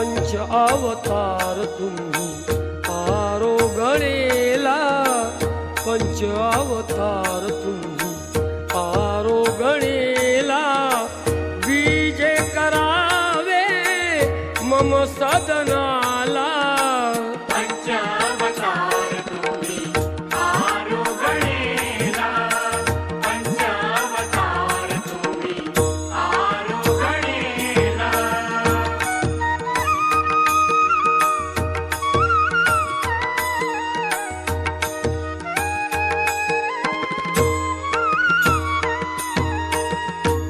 पंच अवतार तुम्ही आरो गणेला, पंच अवतार तुम्ही आरो गणेला, विजय करावे मम सदनाला। पंचावतार तुम्ही आरो गणेला, पंचावतार तुम्ही आरो गणेला।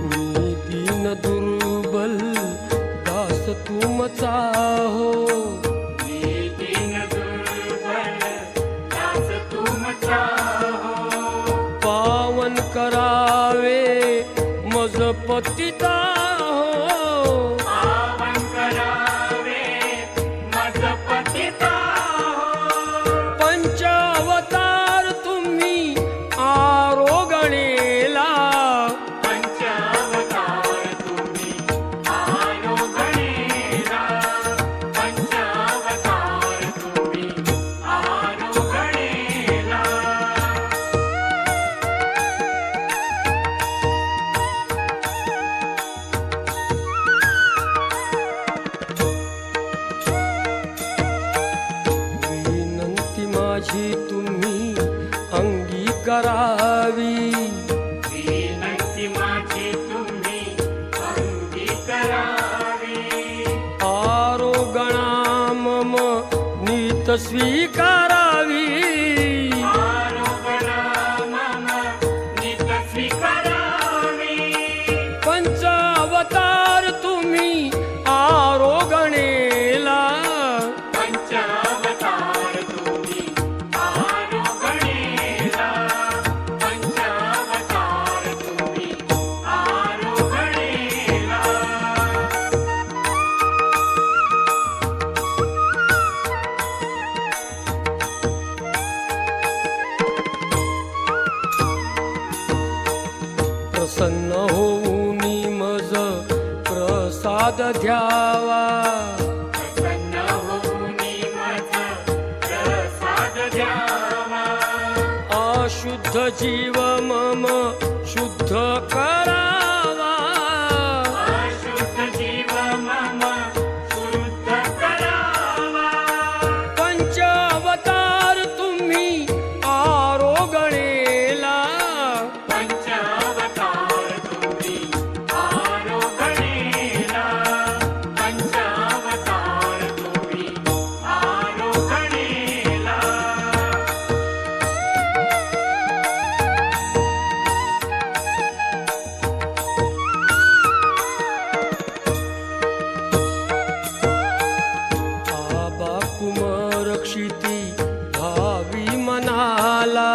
मी दीन दुर्बल दास तुमचा हो, दीन दुर्बल दास तुमचा हो, पावन करावे मज पतिता हो। पावन करावे मज पतिता हो। पंच अवतार तुम्ही आरो गणेला, पंचावतार तुम्ही आरो गणेला, पंचावतार तुम्ही आरो गणेला। विनंती माझी तुम्ही अंगीकारावी, विनंती माझी तुम्ही अंगीकारावी। आरो गणा मम नीत स्वीकारावी। आरोगणा मम नित स्वीकारावी। पंच अवतार तुम्ही आरो गणेला, पंचावतार तुम्ही आरो गणेला, पंचावतार तुम्ही आरो गणेला। प्रसन्न होऊन मज प्रसाद द्यावा, प्रसन्न होऊन मज प्रसाद द्यावा। अशुद्ध जीव मम शुद्ध करावा। अशुद्ध जीव मम शुद्ध करावा। पंच अवतार तुम्ही आरो गणेला, पंचावतार तुम्ही आरो गणेला, पंचावतार तुम्ही आरो गणेला। आबा कुमार क्षिती भावी मनाला,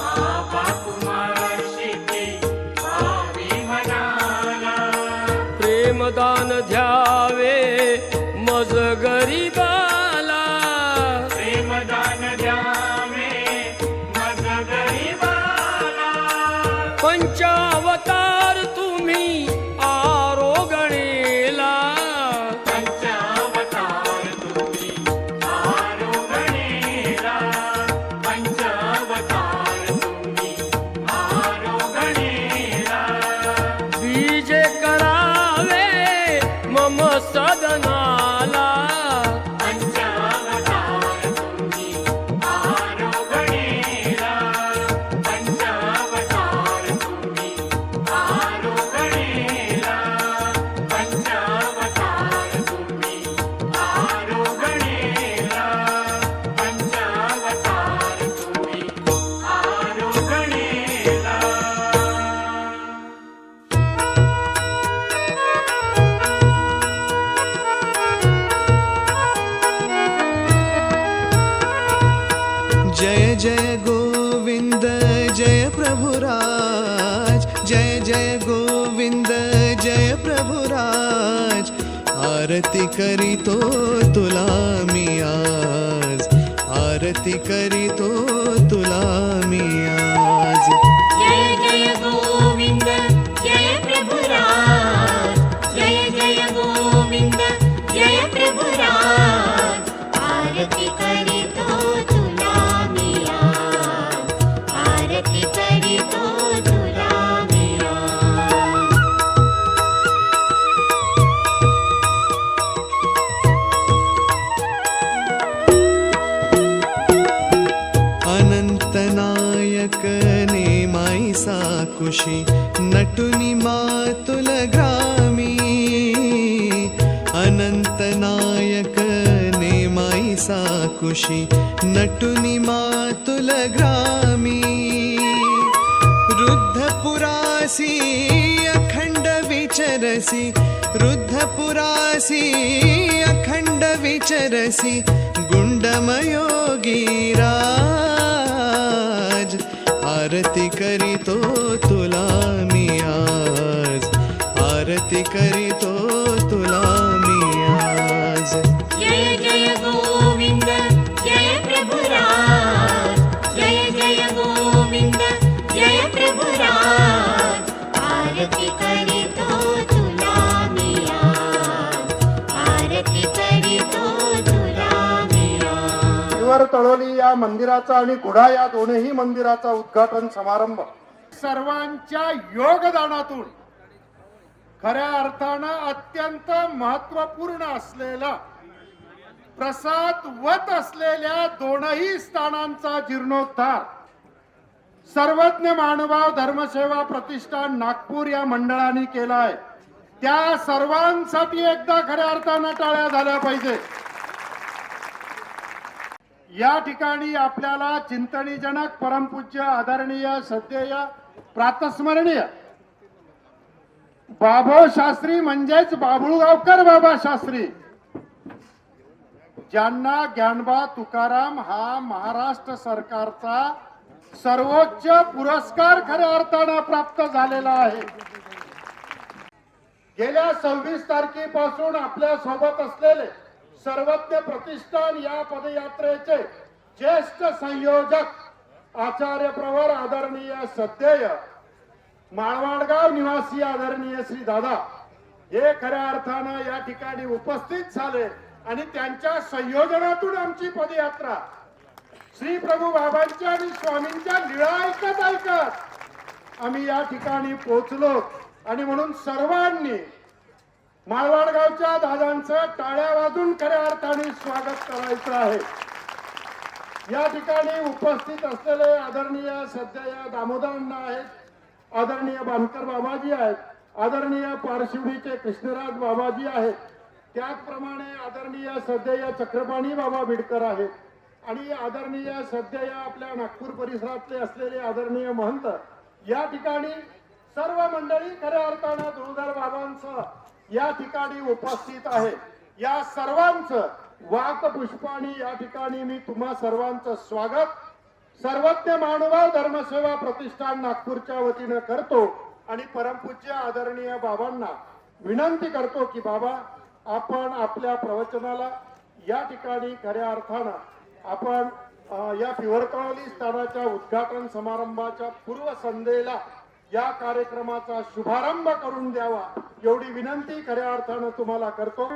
आबा कुमार शिती भावी म्हणाला। प्रेमदान द्यावे मज गरीबाला। प्रेमदान द्यावे मज गरीबाला। पंच अवतार तुम्ही आरो गणेला, पंचावतार तुम्ही आरो गणेला, पंचावतार तुम्ही आरो गणेला। विजय करावे मम सदनाला। पंचावतार तुम्ही आरो गणेला, पंचावतार तुम्ही आरो गणेला, पंचावतार तुम्ही आरो गणेला, पंचावतार तुम्ही आरो गणेला। जय जय गोविंद जय प्रभुराज, जय जय गोविंद जय प्रभुराज। आरती करीतो तुला मी आज, आरती करीतो तुला मी आज। जय जय गोविंद जय प्रभुराज, जय जय गोविंद जय प्रभुराज। कुशी नटुनी मातुल ग्रामी अनंत नायक नेमाई साकुशी नटुनी मातुल ग्रामी रुद्धपुरासी अखंड विचरसी रुद्धपुरासी अखंड विचरसी गुंडमयोगीराज आरती करीतो तुला मी आज आरती करीतो तुला मी आज जय जय गोविंद जय प्रभुराज जय जय गोविंद जय प्रभुराज आरती करीतो तुला मी आज आरती करीतो तुला मी आज वर तळोली या मंदिराचा आणि कुडा या दोन्ही मंदिराचा उद्घाटन समारंभ सर्वांच्या योगदानातून खऱ्या अर्थानं अत्यंत महत्वपूर्ण असलेला प्रसादवत असलेल्या दोनही स्थानांचा जीर्णोद्धार सर्वज्ञ मानभाव धर्मसेवा प्रतिष्ठान नागपूर या मंडळाने केला आहे. त्या सर्वांसाठी एकदा खऱ्या अर्थानं टाळ्या झाल्या पाहिजे. या ठिकाणी आपल्याला चिंतनीजनक परमपूज्य आदरणीय सद्येय प्रातस्मरणीय बाबो शास्त्री म्हणजेच बाबुळगावकर बाबा शास्त्री ज्यांना ज्ञानबा तुकाराम हा महाराष्ट्र सरकारचा सर्वोच्च पुरस्कार खऱ्या अर्थानं प्राप्त झालेला आहे. गेल्या 26 तारखेपासून आपल्या सोबत असलेले सर्वज्ञ प्रतिष्ठान या पदयात्रेचे ज्येष्ठ संयोजक आचार्य प्रवर आदरणीय सद्येय माळवाडगाव निवासी आदरणीय श्री दादा हे खऱ्या अर्थानं या ठिकाणी उपस्थित झाले आणि त्यांच्या संयोजनातून आमची पदयात्रा श्री प्रभू बाबांच्या आणि स्वामींच्या लीळा ऐकत ऐकत आम्ही या ठिकाणी पोहोचलो. आणि म्हणून सर्वांनी माळवाडगावच्या दादांचं टाळ्या वाजून खऱ्या अर्थाने स्वागत करायचं आहे. या ठिकाणी उपस्थित असलेले आदरणीय सद्येय दामोदरांना आहेत, आदरणीय बांधकर बाबाजी आहेत, आदरणीय पारशिवडीचे कृष्णराज बाबाजी आहेत, त्याचप्रमाणे आदरणीय सद्येय चक्रपाणी बाबा बिडकर आहेत आणि आदरणीय सद्येय आपल्या नागपूर परिसरातले असलेले आदरणीय महंत या ठिकाणी सर्व मंडळी खऱ्या अर्थानं धुळधर बाबांचं या ठिकाणी उपस्थित आहे. या सर्वांचं वाक पुष्पाणी या ठिकाणी मी तुम्हा सर्वांचं स्वागत सर्वज्ञ मानभाव धर्मसेवा प्रतिष्ठान नागपूरच्या वतीनं करतो आणि परमपूज्य आदरणीय बाबांना विनंती करतो की बाबा आपण आपल्या प्रवचनाला या ठिकाणी खऱ्या अर्थानं आपण या पिवरकळवली स्थानाच्या उद्घाटन समारंभाच्या पूर्वसंध्येला या कार्यक्रमाचा शुभारंभ करून द्यावा एवढी विनंती खऱ्या अर्थानं तुम्हाला करतो.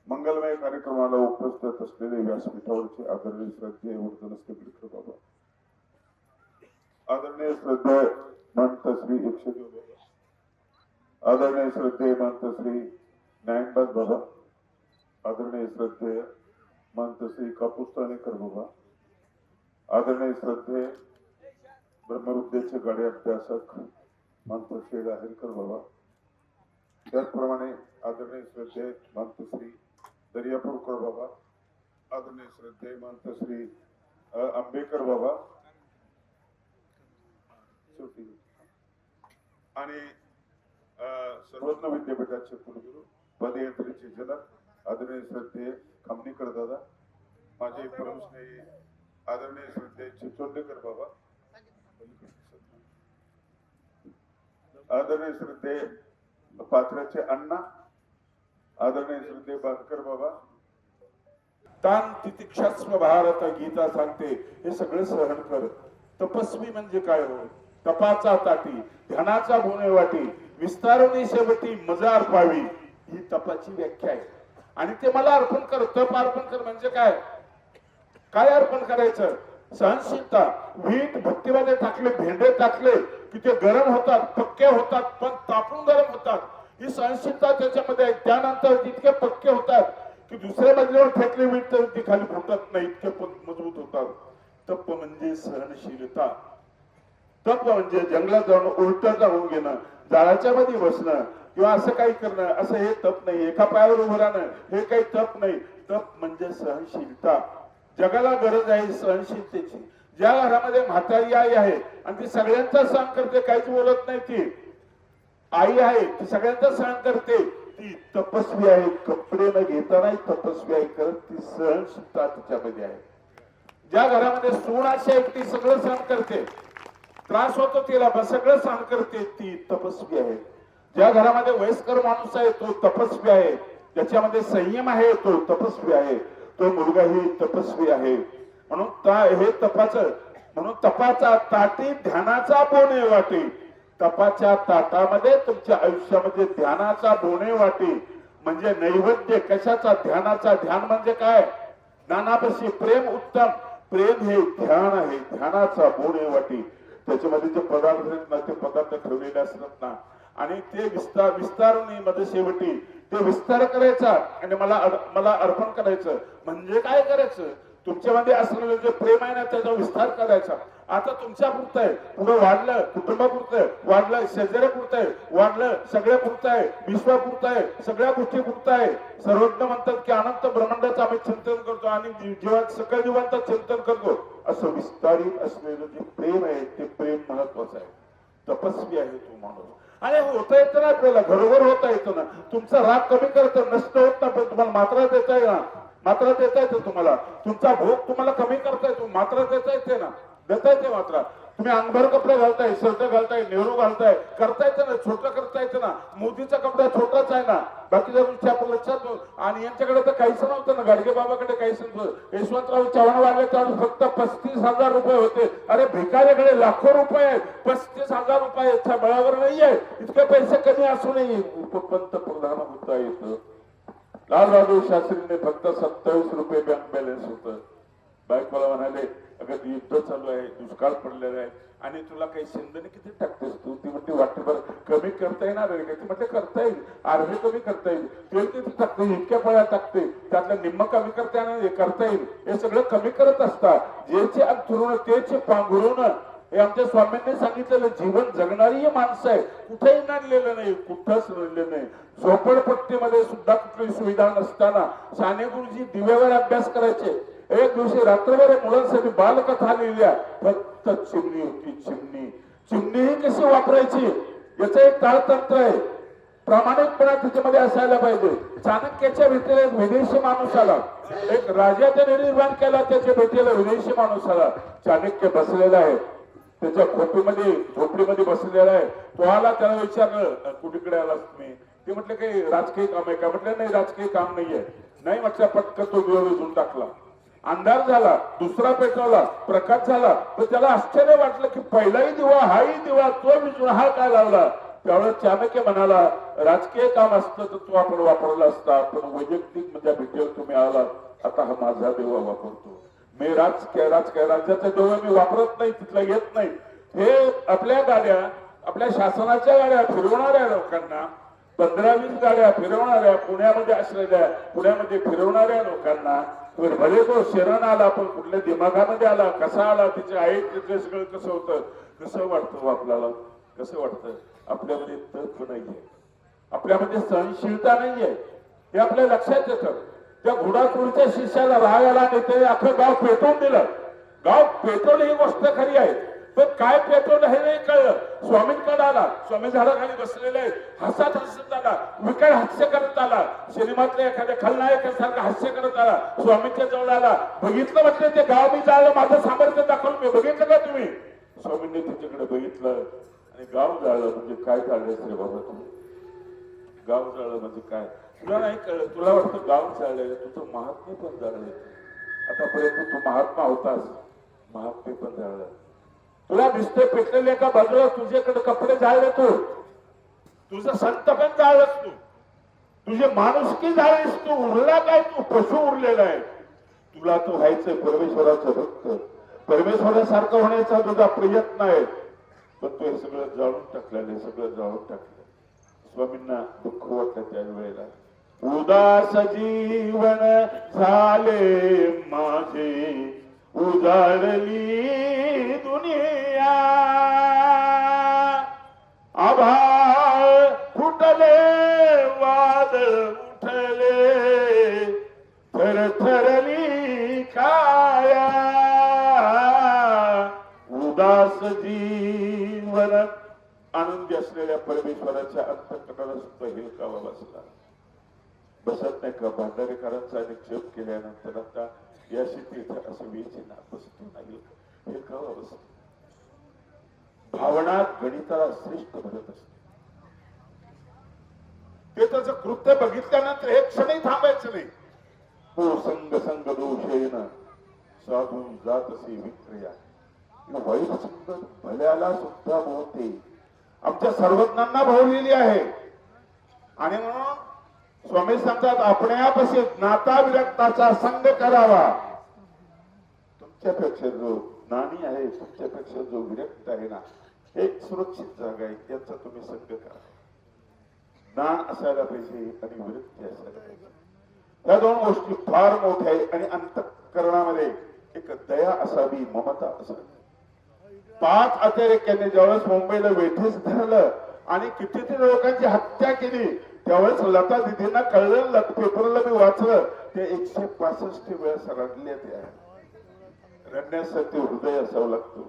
मंगलमय कार्यक्रमाला उपस्थित असलेले व्यासपीठावरचे आदरणीय श्रद्धेय वर्धनस्थ बिडकर बाबा, आदरणीय श्रद्धेय महंत श्री एकशदेव बाबा, आदरणीय श्रद्धेय महंत श्री ज्ञानबाज बाबा, आदरणीय श्रद्धेय महंत श्री कापुस्तानेकर बाबा, आदरणीय श्रद्धेय ब्रह्मविद्येचे गाडे अभ्यासक महंत श्री लाहेरकर बाबा, त्याचप्रमाणे आदरणीय श्रद्धेय महंत श्री दर्यापूरकर बाबा, आदरणीय श्रद्धेय महंत श्री आंबेकर बाबा आणि सर्वज्ञ विद्यापीठाचे कुलगुरू, पदयात्रेचे जनक आदरणीय श्रद्धेय खमनीकर दादा, माझे परमस्नेही आदरणीय श्रद्धेय चिचोंडेकर बाबा, आदरणीय श्रद्धेय पाथऱ्याचे अण्णा, आदरणीय श्रद्धेय बांदकर बाबा, तान तितिक्षास्व भारत गीता सांगते हे सगळं सहन कर. तपस्वी म्हणजे काय हो? तपाचा ताटी, ध्यानाचा बोने वाटी, विस्तारुनी शेवटी मजा अर्पावी, ही तपाची व्याख्या आहे. आणि ते मला अर्पण कर. तप अर्पण कर म्हणजे काय? काय अर्पण करायचं? सहनशीलता. वीट भट्टीमध्ये टाकले, भेंडे टाकले की ते गरम होतात, पक्के होतात, पण तापून गरम होतात. ही सहनशीलता त्याच्यामध्ये आहे. त्यानंतर इतके पक्के होतात की दुसऱ्या मजल्यावर फेकली वीट तर ती खाली फुटत नाही, इतके मजबूत होतात. तप म्हणजे सहनशीलता. तप म्हणजे जंगलात जाऊन उलट जाऊन घेणं, झाडाच्या मध्ये बसणं किंवा असं काही करणं, असं हे तप नाही. एका पायावर उभं राहणं हे काही तप नाही. तप म्हणजे सहनशीलता. जगाला गरज आहे सहनशीलतेची. ज्या घरामध्ये म्हातारी आई आहे आणि ती सगळ्यांचा सहन करते, काहीच बोलत नाही, ती आई आहे, ती सगळ्यांचा सहन करते, ती तपस्वी आहे. कपडे न घेताना तपस्वी आहे, करत ती सहनशीलता तिच्यामध्ये आहे. ज्या घरामध्ये सून अशी आहे ती सगळं सहन करते, त्रास होतो तिला पण सगळं सहन करते, ती तपस्वी आहे. ज्या घरामध्ये वयस्कर माणूस आहे तो तपस्वी आहे. ज्याच्यामध्ये संयम आहे तो तपस्वी आहे. तो मुलगा ही तपस्वी आहे. म्हणून हे म्हणून तपाचा ताटी, ध्यानाचा बोने वाटी. तपाच्या ताटामध्ये तुमच्या आयुष्यामध्ये ध्यानाचा बोने वाटी म्हणजे नैवेद्य. कशाचा? ध्यानाचा. ध्यान म्हणजे काय? ज्ञानापाशी प्रेम उत्तम. प्रेम हे ध्यान आहे. ध्यानाचा बोने वाटी. त्याच्यामध्ये जे पदार्थ आहेत ना ते पदार्थ ठेवलेले असतात ना, आणि ते विस्तारून मध्ये शेवटी ते विस्तार करायचा आणि मला अर्पण करायचं. म्हणजे काय करायचं? तुमच्यामध्ये असलेलं जे प्रेम आहे ना त्याचा विस्तार करायचा. आता तुमच्या पुरतं आहे, पुढे वाढलं, कुटुंबापुरतं आहे, वाढलं, शेजाऱ्यापुरतं आहे, वाढलं, सगळ्यापुरतं आहे, विश्वापुरतं आहे, सगळ्या गोष्टी पुरतं आहे. सर्वज्ञ म्हणतात की अनंत ब्रह्मांडाचं आम्ही चिंतन करतो आणि सकळ जीवांचं चिंतन करतो. असं विस्तारित असलेलं जे प्रेम आहे ते प्रेम महत्वाचं आहे. तपस्वी आहे तो माणूस. आणि होता येतं ना आपल्याला, घरोघर होता येतं ना. तुमचा राग कमी करतं, नष्ट होत नाही, पण तुम्हाला मात्रा देता येईल ना. मात्रा देता येते तुम्हाला. तुमचा भोग तुम्हाला कमी करता येतो, मात्रा देता येते ना, देता येते मात्रा. तुम्ही अंगभर कपडे घालताय, शर्ट घालताय, नेहरू घालताय, करता येतं ना, छोटं करता येतं ना. मोदीचा कपडा छोटाच आहे ना, बाकीच्या तुमच्या लक्षात. आणि यांच्याकडे तर काहीच नव्हतं ना, गाडगे बाबाकडे काहीच नव्हतं. यशवंतराव चव्हाण वाढले त्यावेळेस फक्त 35,000 रुपये होते. अरे भिकाऱ्याकडे लाखो रुपये आहेत, 35,000 रुपये याच्या बळावर नाहीये. इतके पैसे कमी असूनही पंतप्रधान होता येतं. लालबहादूर शास्त्रीने फक्त 27 रुपये बँक बॅलन्स होतं. बायकोला म्हणाले, अगं युद्ध चालू आहे, दुष्काळ पडलेला आहे आणि तुला काही शेंगदाणे किती टाकतेस तू? ती म्हणते वाटेभर. कमी करता येणार आहे का? ती म्हटलं करता येईल, अर्धे कमी करता येईल. तेल किती टाकते? इतक्या पळ्या टाकते, त्यातलं निम्म कमी करता येणार, करता येईल. हे सगळं कमी करत असतात. जेचे अंथरुण तेचे पांघरुण, हे आमच्या स्वामींनी सांगितलेलं. जीवन जगणारी माणसं आहे, कुठेही नडलेलं नाही, कुठंच नडलेलं नाही. झोपडपट्टीमध्ये सुद्धा कुठली सुविधा नसताना साने गुरुजी दिव्यावर अभ्यास करायचे. एक दिवशी रात्रभर मुलांसाठी बालकथा लिहिल्या. फक्त चिमणी होती, चिमणी. चिमणी ही कशी वापरायची याचं एक काळतंत्र आहे. प्रामाणिकपणा त्याच्यामध्ये असायला पाहिजे. चाणक्याच्या भेटीला एक विदेशी माणूस आला. एक राजाने निर्माण केला, त्याच्या भेटीला विदेशी माणूस आला. चाणक्य बसलेला आहे, त्याच्या झोपडीमध्ये बसलेला आहे. तो आला, त्याला विचारलं, कुठेकडे आलास तुम्ही? ते म्हटलं काही राजकीय काम आहे का? म्हटलं नाही, राजकीय काम नाहीये. नाही म्हटलं. पटकन तो दिवा विझून टाकला. अंधार झाला, दुसरा पेटवला, प्रकाश झाला. तर त्याला आश्चर्य वाटलं की पहिलाही दिवा, हाही दिवा, तो विझून हा काय लावला? त्यावेळेस चाणक्य म्हणाला, राजकीय काम असतं तर तो आपण वापरला असता, पण वैयक्तिक म्हणजे भेटीवर तुम्ही आला, आता हा माझा दिवा वापरतो. मी राज्याचा दिवा मी वापरत नाही, तिथला येत नाही. हे आपल्या गाड्या, आपल्या शासनाच्या गाड्या फिरवणाऱ्या लोकांना, 15-20 गाड्या फिरवणाऱ्या, पुण्यामध्ये असलेल्या, पुण्यामध्ये फिरवणाऱ्या लोकांना भले तो शरण आला, पण कुठल्या दिमागामध्ये आला, कसा आला, तिचे आई तिथे सगळं कसं होतं, कसं वाटतं आपल्याला? कसं वाटतं? आपल्यामध्ये तत्व नाहीये, आपल्यामध्ये सहनशीलता नाहीये, हे आपल्या लक्षात येतं. त्या घोडाखोरच्या शिष्याला राहायला नेते अख्खं गाव पेटवून दिलं. गाव पेटवलं ही गोष्ट खरी आहे, पण काय पेटवलं हे नाही कळलं. स्वामींकडे आला, स्वामी झाडाखाली बसलेले हसत हसत आला, विकट हास्य करत आला, सिनेमातल्या एखाद्या खलनायकासारखं हास्य करत आला. स्वामींच्या जवळ आला, बघितलं म्हटलं ते गाव मी जाळलं, माझं सामर्थ्य दाखवलं मी, बघितलं का तुम्ही? स्वामींनी त्याच्याकडे बघितलं आणि गाव जाळलं म्हणजे काय जाळलं रे बाबा तुम्ही? गाव जाळलं म्हणजे काय तुला नाही कळलं? तुला वाटतं गाव जाळलंय, तुझं महात्म्य पण जाळलंय. आतापर्यंत तू महात्मा होतास, महात्म्य पण जाळलं. तुला दिसते पेटलेले एका बाजूला तुझ्याकडे कपडे जाळले, तू तुझं संत पण जाळलंस, तू तुझे माणुसकी जाळलीस, तू उरला काय? तू पशु उरलेला आहे. तुला तो व्हायचंय परमेश्वराचं भक्त, परमेश्वरासारखं होण्याचा तुझा प्रयत्न आहे, पण तू हे सगळं जाळून टाकलेलं, सगळं जाळून टाकलं. स्वामींना दुःख वाटलं त्यावेळेला. उदास जीवन झाले माझे, उजाडली दुनिया, आभाळ फुटले, वादळ उठले, थरथरली काया, उदास जीवन. आनंदी असलेल्या परमेश्वराच्या अंतःकरणाला सुद्धा हिलकावा बसला. बसत नाही का? भांडारेकरांचा निक्षेप केल्यानंतर आता या शेतीत असं वेचीना बसतो नाही, हिलकावा बसतो. भावना गणिताला श्रेष्ठ भरत असते. ते त्याचं कृत्य बघितल्यानंतर एक क्षणही थांबायचं नाही. तो संग संग दोषेन साधून जात असे विक्रिया, वाईट संगत भल्याला सुद्धा मोहते. आमच्या सर्वज्ञांना भावलेली आहे. आणि म्हणून स्वामी सांगतात, आपण्यापाशी नाता विरक्ताचा संग करावा. तुमच्यापेक्षा जो ज्ञानी आहे, तुमच्यापेक्षा जो विरक्त आहे ना, एक सुरक्षित जागा आहे, त्याचा तुम्ही संग करा. ज्ञान असायला पाहिजे आणि विरक्ती असायला पाहिजे. या दोन गोष्टी फार मोठ्या आहेत. आणि अंतःकरणामध्ये एक दया असावी, ममता असावी. 5 अतिरेक्यांनी ज्यावेळेस मुंबईला वेठीस धरलं आणि कितीतरी लोकांची हत्या केली, त्यावेळेस लता दिदींना कळलं, पेपरला मी वाचलं, ते 165 वेळेस रडले. त्या रडण्यासाठी हृदय असावं लागतो.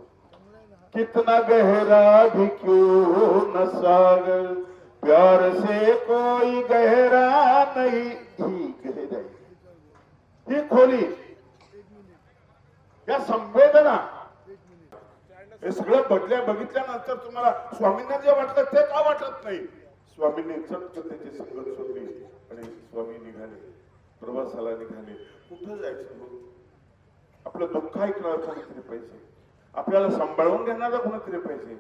कितना गहरा भी क्यों न सागर, प्यार से कोई गहरा नहीं. ही गहराई, ही खोली, या संवेदना, हे सगळं बघितल्यानंतर तुम्हाला स्वामींना जे वाटलं ते का वाटत नाही? स्वामींनी चटकन त्याची संगत सोडली आणि स्वामी निघाले, प्रवासाला निघाले. कुठं जायचं? आपलं दुःख ऐकणार कोणीतरी पाहिजे, आपल्याला सांभाळून घेणारा कोणीतरी पाहिजे.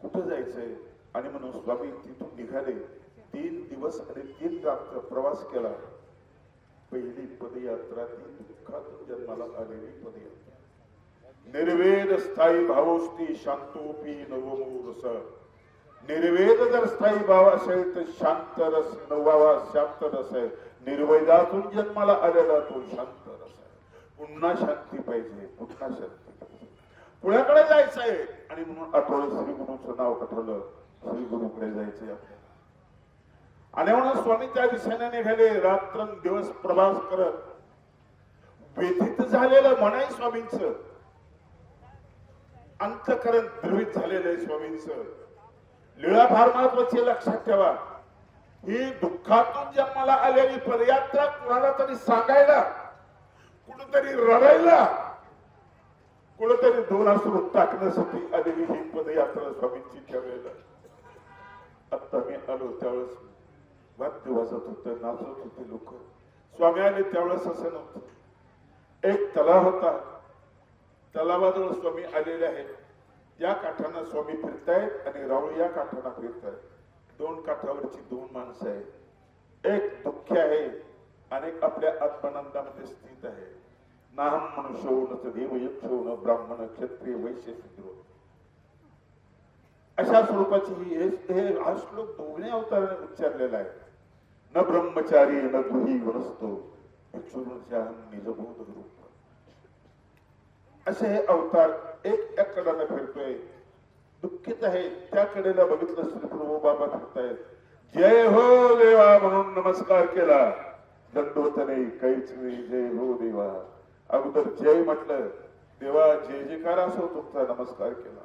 कुठं जायचंय? आणि म्हणून स्वामी तिथून निघाले. 3 दिवस आणि 3 रात्र प्रवास केला. पहिली पदयात्रा ती दुःखातून जन्माला आलेली पदयात्रा. निर्वेद स्थायी भावोस्ती शांतोपी नवमूरस. निर्वेद जर स्थायी भाव असेल तर शांत रस नवावा शांत रस आहे. निर्वेदातून जन्माला आलेला तो शांत रस आहे. पुन्हा शांती पाहिजे, पुन्हा शांती पाहिजे. पुण्याकडे जायचंय आणि म्हणून आठवलं श्री गुरुचं नाव आठवलं, श्री गुरुकडे जायचंय आपल्याला. आणि म्हणून स्वामी त्या दिशेने निघाले. रात्र दिवस प्रवास करत व्यथित झालेलं म्हणाय स्वामींचं अंतःकरण द्रवित झालेलं आहे. स्वामींचं लीळा फार महत्वाची, लक्षात ठेवा. ही दुःखातून जन्माला आलेली पदयात्रा कुणाला तरी सांगायला, कुठेतरी रडायला, कुठेतरी 2 अश्रू टाकण्यासाठी आलेली ही पदयात्रा स्वामींची. त्यावेळेला आता मी आलो त्यावेळेस वाद्य वाजत होतं, नाचत होते लोक. स्वामी आले त्यावेळेस असं नव्हतं. एक तलाव होता, तलावाजवळ स्वामी आलेले आहेत. या काठांना स्वामी फिरतायत आणि राऊळ या काठांना फिरतायत. 2 काठावरची 2 माणसं आहेत. एक दुःखी आहे आणि एक आपल्या आत्मानंदामध्ये स्थित आहे. नाहम मनुष्यो न देव यक्षो न ब्राह्मण क्षत्रिय वैश्य शूद्र. अशा स्वरूपाची हा श्लोक दोन्ही अवताराने उच्चारलेला आहे. न ब्रह्मचारी न दुही वनस्तो भिक्षुरुच्या निजभूत रूप. असे हे अवतार एक कडाने फिरतोय. दुःखित आहे त्या कडेला बघितलं श्री प्रभू बाबा फिरतायत. जय हो देवा म्हणून नमस्कार केला. दंडवत नाही काहीच नाही. जय हो देवा. अगोदर जय म्हटलं, देवा जय जयकार असो, तुमचा नमस्कार केला.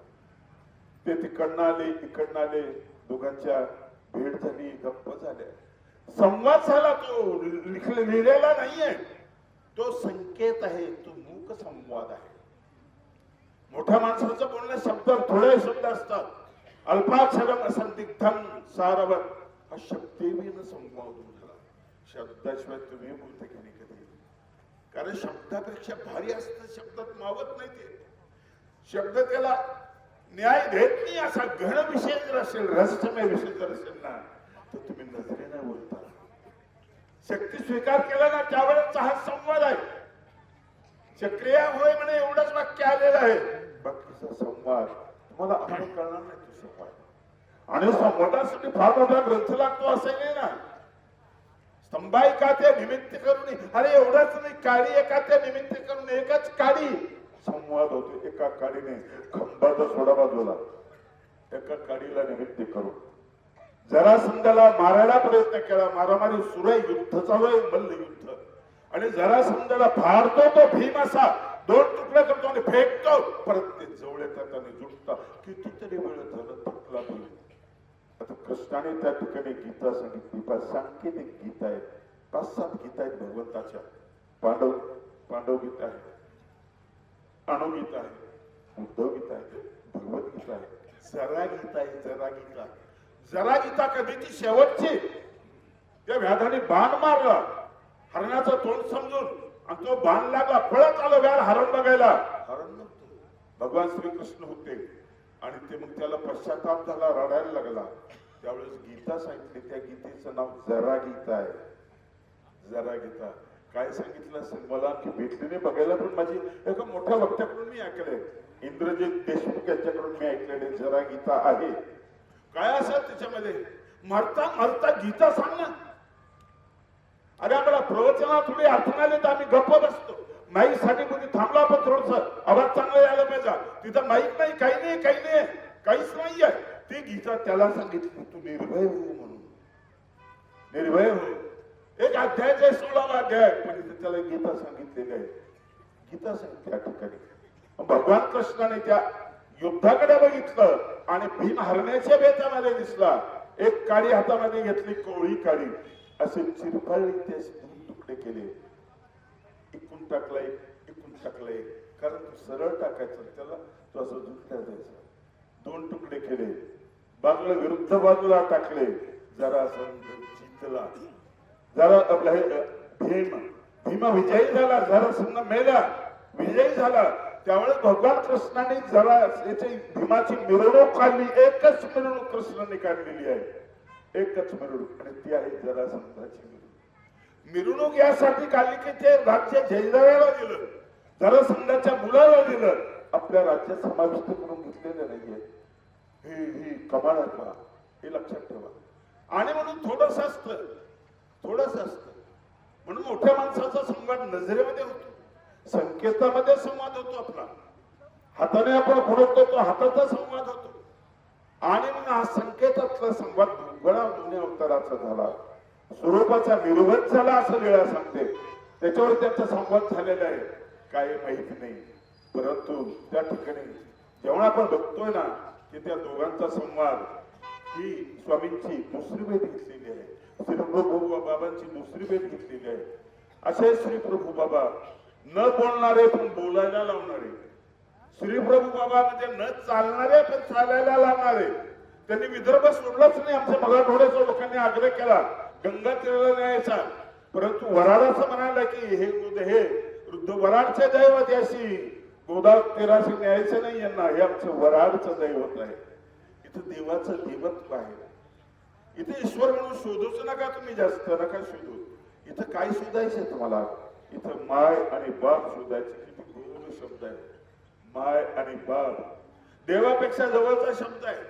ते तिकडनं आले इकडनं आले, दोघांच्या भेट झाली, गप्प झाल्या, संवाद झाला. तो लिहिलेला नाहीये, तो संकेत आहे, तो मूक संवाद आहे. मोठ्या माणसाचं बोलणं शब्द थोडे शब्द असतात. अल्पाक्षरम संदिग्धम सारवर हा शब्देवीन संवाद झाला. शब्दाशिवाय तुम्ही बोलते की नाही कधी? कारण शब्दापेक्षा भारी असतं, शब्दात मावत नाही ते. शब्द त्याला न्याय देत नाही. असा घन विषय जर असेल, रहस्यमय विषय जर असेल ना, तर तुम्ही नजरेने बोलता. शक्ती स्वीकार केला ना, त्यावेळेचा हा संवाद आहे. चक्रिया होय म्हणे एवढंच वाक्य आलेलं आहे. बाकीचा संवाद तुम्हाला आम्हाला कळणार नाही. तो संवाद आणि संवादासाठी फार मोठा ग्रंथ लागतो असं नाही ना. स्तंभायिका त्या निमित्त करून, अरे एवढंच नाही, काळी एका त्या निमित्त करून, एकच काळी संवाद होतो. एका काळीने खंबाचा सोडा बाजूला, एका काळीला निमित्त करून जरासंधाला मारायला प्रयत्न केला. मारामारी सुरू आहे, युद्ध चालू आहे, मल्ल युद्ध. आणि जरासंधाला फाडतो तो भीम असा, दोन तुकडे करतो आणि फेकतो. परत ते जवळ येतात आणि जुटतात. कितीतरी वेळ झालं थकला भीम. आता कृष्णाने त्या ठिकाणी गीता सांगितली. सांकेतिक गीता आहे, 5-7 गीता आहेत भगवंताच्या. पांडव गीता आहे, अणुगीता आहे, उद्धव गीता आहे, भगवद्गीता आहे, जरा गीता आहे. जरा गीता कधी ती शेवटची. त्या व्याधाने बाण मारला हरणाचं तोंड समजून, आणि तो बाण लागला, पळत आलं व्याध हरण बघायला. हरण नव्हतं, भगवान श्रीकृष्ण होते. आणि ते मग त्याला पश्चाताप झाला, रडायला लागला. त्यावेळेस गीता सांगितली. त्या गीतेचं नाव जरा गीता आहे. जरा गीता काय सांगितलं असेल मला की भेटलेले बघायला, पण माझी एका मोठ्या वक्त्याकडून मी ऐकले, इंद्रजित देशमुख यांच्याकडून मी ऐकलेले जरा गीता आहे. काय असेल त्याच्यामध्ये? मरता मरता गीता सांग ना. अरे आम्हाला प्रवचना थोडी अडचण आली तर आम्ही गप्प बसतो. माईक साठी कोणी थांबला, पण थोडस आवाज चांगला यायला पाहिजे. तिथं माईक नाही, काही नाही, काहीच नाहीये. ती गीता त्याला सांगितली, तू निर्भय हो म्हणून. निर्भय हो. एक अध्यायाचा 16वा अध्याय, पण त्याला गीता सांगितलेली आहे. गीता सांगितली त्या ठिकाणी. भगवान कृष्णाने त्या युद्धाकडे बघितलं आणि भीम हरण्याच्या बेतामध्ये दिसला. एक काडी हातामध्ये घेतली, कोळी काडी, असे चिरफळले, ते 2 तुकडे केले. इकून टाकलाय, इकून टाकलाय, कारण तू सरळ टाकायचं, त्याला तो असं झुकल्या जायचं. 2 तुकडे केले, बाजूला विरुद्ध बाजूला टाकले. जरा असं जिंकला, जरा आपला भीम विजयी झाला, जरा समजा मेला, विजयी झाला. त्यावेळेस भगवान कृष्णाने जरा याची भीमाची मिरवणूक काढली. एकच मिरवणूक कृष्णाने काढलेली आहे, एकच मिरवणूक, आणि ती आहे जरासंधाची मिरवणूक. मिरवणूक यासाठी काढली की ते राज्य जयजयाला दिलं, जरासंधाच्या मुलाला दिलं, आपल्या राज्यात समाविष्ट करून घेतलेलं नाहीये. ही कमाल आहे, हे लक्षात ठेवा. आणि म्हणून थोडस असतं म्हणून मोठ्या माणसाचा संवाद नजरेमध्ये होतो, संकेतामध्ये संवाद होतो. आपला हाताने आपण फुडकतो, तो हाताचा संवाद होतो. आणि म्हणून हा संकेतातला संवाद भुंगळा दोन्ही अवताराचा झाला, स्वरूपाचा निर्वत झाला असं वेळा सांगते. त्याच्यावर त्यांचा संवाद झालेला आहे काय माहित नाही. परंतु त्या ठिकाणी जेव्हा आपण बघतोय ना की त्या दोघांचा संवाद, ही स्वामींची दुसरी भेट घेतलेली आहे, श्री प्रभू बाबांची दुसरी भेट घेतलेली आहे. असे श्री प्रभू बाबा न बोलणारे पण बोलायला लावणारे, श्री प्रभू बाबा म्हणजे न चालणारे पण चालायला लावणारे. त्यांनी विदर्भ सोडलाच नाही. आमच्या मराठवाड्याच्या लोकांनी आग्रह केला गंगा तीराला न्यायचा, परंतु वराडाचं म्हणाला की हे वृद्ध वराडचे दैवत याशी गोदावरी तीराशी न्यायचं नाही यांना, हे आमचं वराडचं दैवत आहे. इथं देवाचं देवत्व आहे. इथे ईश्वर म्हणून शोधूच नका, तुम्ही जास्त नका शोधू. इथं काय शोधायचं तुम्हाला? इथं माय आणि बाप शोधायचे. किती गोड शब्द आहे, माय आणि बाप. देवापेक्षा जवळचा शब्द आहे.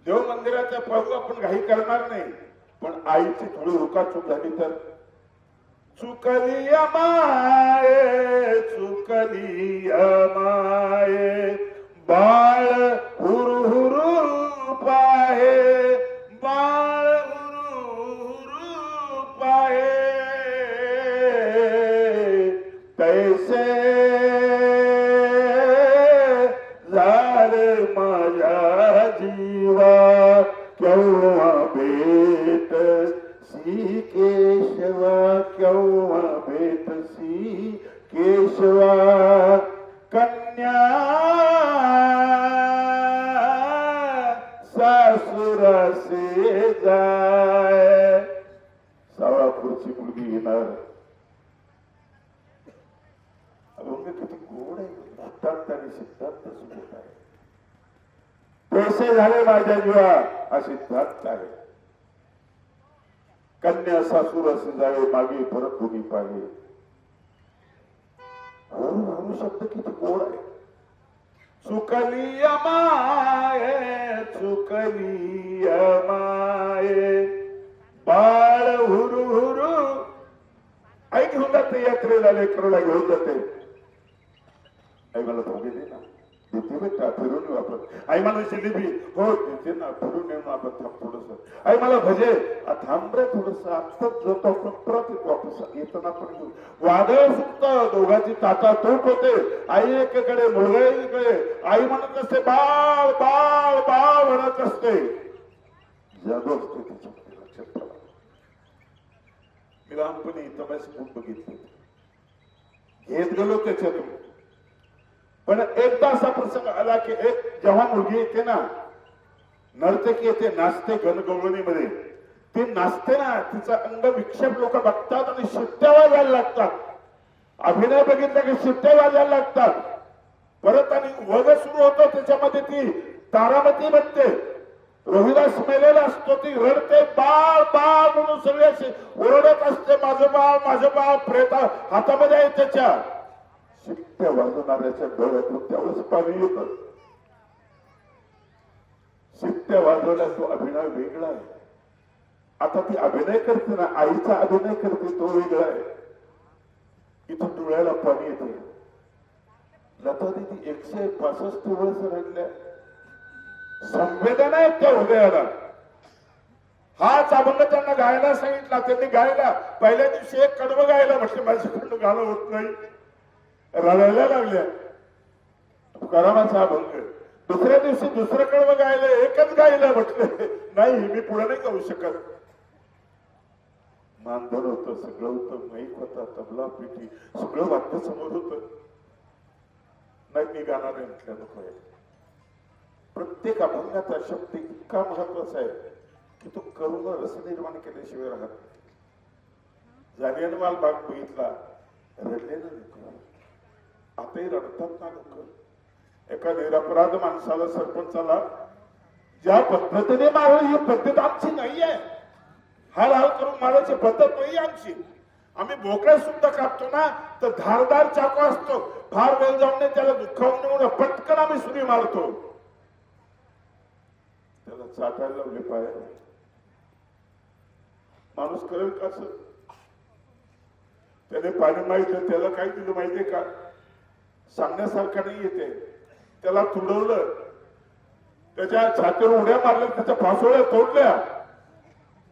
देव मंदिराच्या पाहू आपण घाई करणार नाही, पण आईची थोडी रुकाचूक झाली तर चुकली माये, चुकली माये, बाळ हुरहु तैसे झाले माझ्या जीवा केव्हा भेट सी केशवा केव्हा भेट सी केशवा कन्या सासुरासे जाय सावळापूरची मुलगी येणार अभंग किती गोड आहे सिद्धांत आणि सिद्धांत सुबोध आहे पैसे झाले माझ्या जीवा हा सिद्धांत आहे कन्या सासूर असे जावे मागे परत कोणी पाहे हळू शब्द किती गोड आहे चुकली अमाये चुकली अमाये बाळ हुरु हुरु आई घेऊन जाते यात्रेला लेकरला घेऊन जाते आई मला धोके दे ना देते बेटा फिरून येऊ आपण आई मला जिलेबी हो देते ना फिरून येऊ आपण थांब थोडस आई मला भजे थांब रे थोडस आत्ताच जातो आपण परत येतो वापस येताना पण घेऊ वादळ सुटत दोघांची ताटा तोप होते आई एकीकडे मुलगा एकीकडे आई म्हणत असते बाळ बाळ बाळ म्हणत असते जादू असते त्याच्यामध्ये लक्षात ठेवा मी लहानपणी तमाश खूप बघितले घेत गेलो त्याच्यातून पण एकदा असा प्रसंग आला की एक जेव्हा मुलगी येते ना नर्तकी येते नाचते गणगवळणीमध्ये ती नाचते ना तिचा अंग विक्षेप लोक बघतात आणि शिट्ट्या वाजायला लागतात अभिनय बघितला की शिट्ट्या वाजायला लागतात परत आणि वग सुरू होतो त्याच्यामध्ये ती तारामती बनते रोहिदास मेलेला असतो ती रडते बाळ बाळ म्हणून सगळे असे ओरडत असते माझं बाळ प्रेत हातामध्ये आहे त्याच्या शिट्ट्या वाजवणाऱ्याच्या डोळ्यातून त्यावेळेस पाणी येतं शिट्ट्या वाजवल्या तो अभिनय वेगळा आहे आता ती अभिनय करते ना आईचा अभिनय करते तो वेगळा आहे इथून डोळ्याला पाणी येते लता दिदी 165 वर्ष राहिल्या संवेदना आहेत त्या हृदयाला हाच अभंग त्यांना गायला सांगितला त्यांनी गायला पहिल्या दिवशी एक कडवं गायला म्हटलं माझ्याकडून गाणं होत नाही रडायला लागल्या तुकारामाचा अभंग दुसऱ्या दिवशी दुसरं कडवं गायलं एकच गायला म्हटलं नाही मी पुढे नाही गाऊ शकत मानधन होतं सगळं होतं माईक होता तबला पिठी सगळं वाद्य समोर होतं नाही मी गाणार आहे म्हटलं नको आहे प्रत्येक अभंगाचा शब्द इतका महत्वाचा आहे की तो करुण रस निर्माण केल्याशिवाय राहत नाही जालियनवाला बाग बघितला रडले ना लोक आताही रडतात ना लोक एका निरपराध माणसाला सरपंचाला ज्या पद्धतीने मारलं ही पद्धत आमची नाही आहे हाल हाल करून मारायची पद्धत नाही आमची आम्ही बोकड्या सुद्धा कापतो ना तर धारदार चाकू असतो फार वेळ जाऊन नाही त्याला दुःखावून म्हणून पटकन आम्ही सुरी मारतो त्याला चाटायला लावले पाय माणूस करेल कसं त्याने पाणी माहितलं त्याला काय दिलं माहितीये का सांगण्यासारखं नाही येते त्याला तुडवलं त्याच्या छातीवर उड्या मारल्या त्याच्या फासोळ्या तोडल्या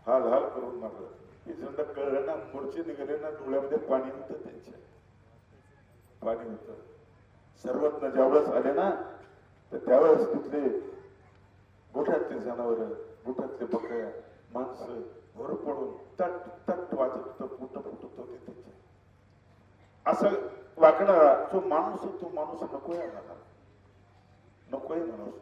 हाल हाल करून मारलं हे समजा कळलं ना मोर्चे निघाले ना डोळ्यामध्ये पाणी होतं त्यांच्या पाणी होतं सर्वज्ञ ज्यावेळेस आले ना तर त्यावेळेस तिथले गोठ्यातले जनावर गोठ्यातले बकऱ्या माणसं भर पडून तट तट वाजत होतं फुट फुटत होते त्याचे असं वागणारा जो माणूस तो माणूस नकोय मला नकोय माणूस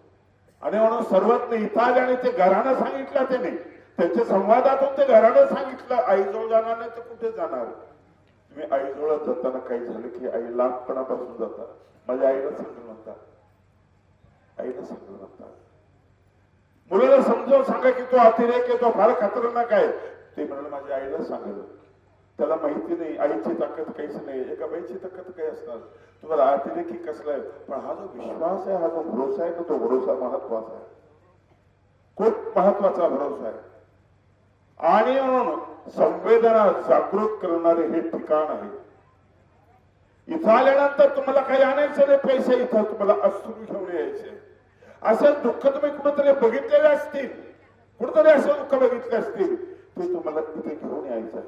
आणि म्हणून सर्वज्ञ इथं आले आणि ते घरानं सांगितलं त्याने त्यांच्या संवादातून ते घरानं सांगितलं आईजवळ जाणार नाही तर कुठे जाणार तुम्ही आईजवळ जाताना काही झालं की आई लहानपणापासून जातात माझ्या आईला सांगून म्हणतात आईला सांगून म्हणतात मुलाला समजावून सांगा की तो अतिरेक आहे तो फार खतरनाक आहे ते म्हणाल माझ्या आईला सांगितलं त्याला माहिती नाही आईची ताकद काहीच नाही एका बाईची ताकद काय असणार तुम्हाला अतिरेकी कसला आहे पण हा जो विश्वास आहे हा जो भरोसा आहे ना तो भरोसा महत्वाचा आहे खूप महत्वाचा भरोसा आहे आणि म्हणून संवेदना जागृत करणारे हे ठिकाण आहे इथं आल्यानंतर तुम्हाला काही आणायचं नाही पैसे इथं तुम्हाला अश्रू घेऊन यायचे असं दुःख तुम्ही कुठेतरी बघितलेले असतील कुठेतरी असं दुःख बघितले असतील ते तुम्हाला तिथे घेऊन यायचं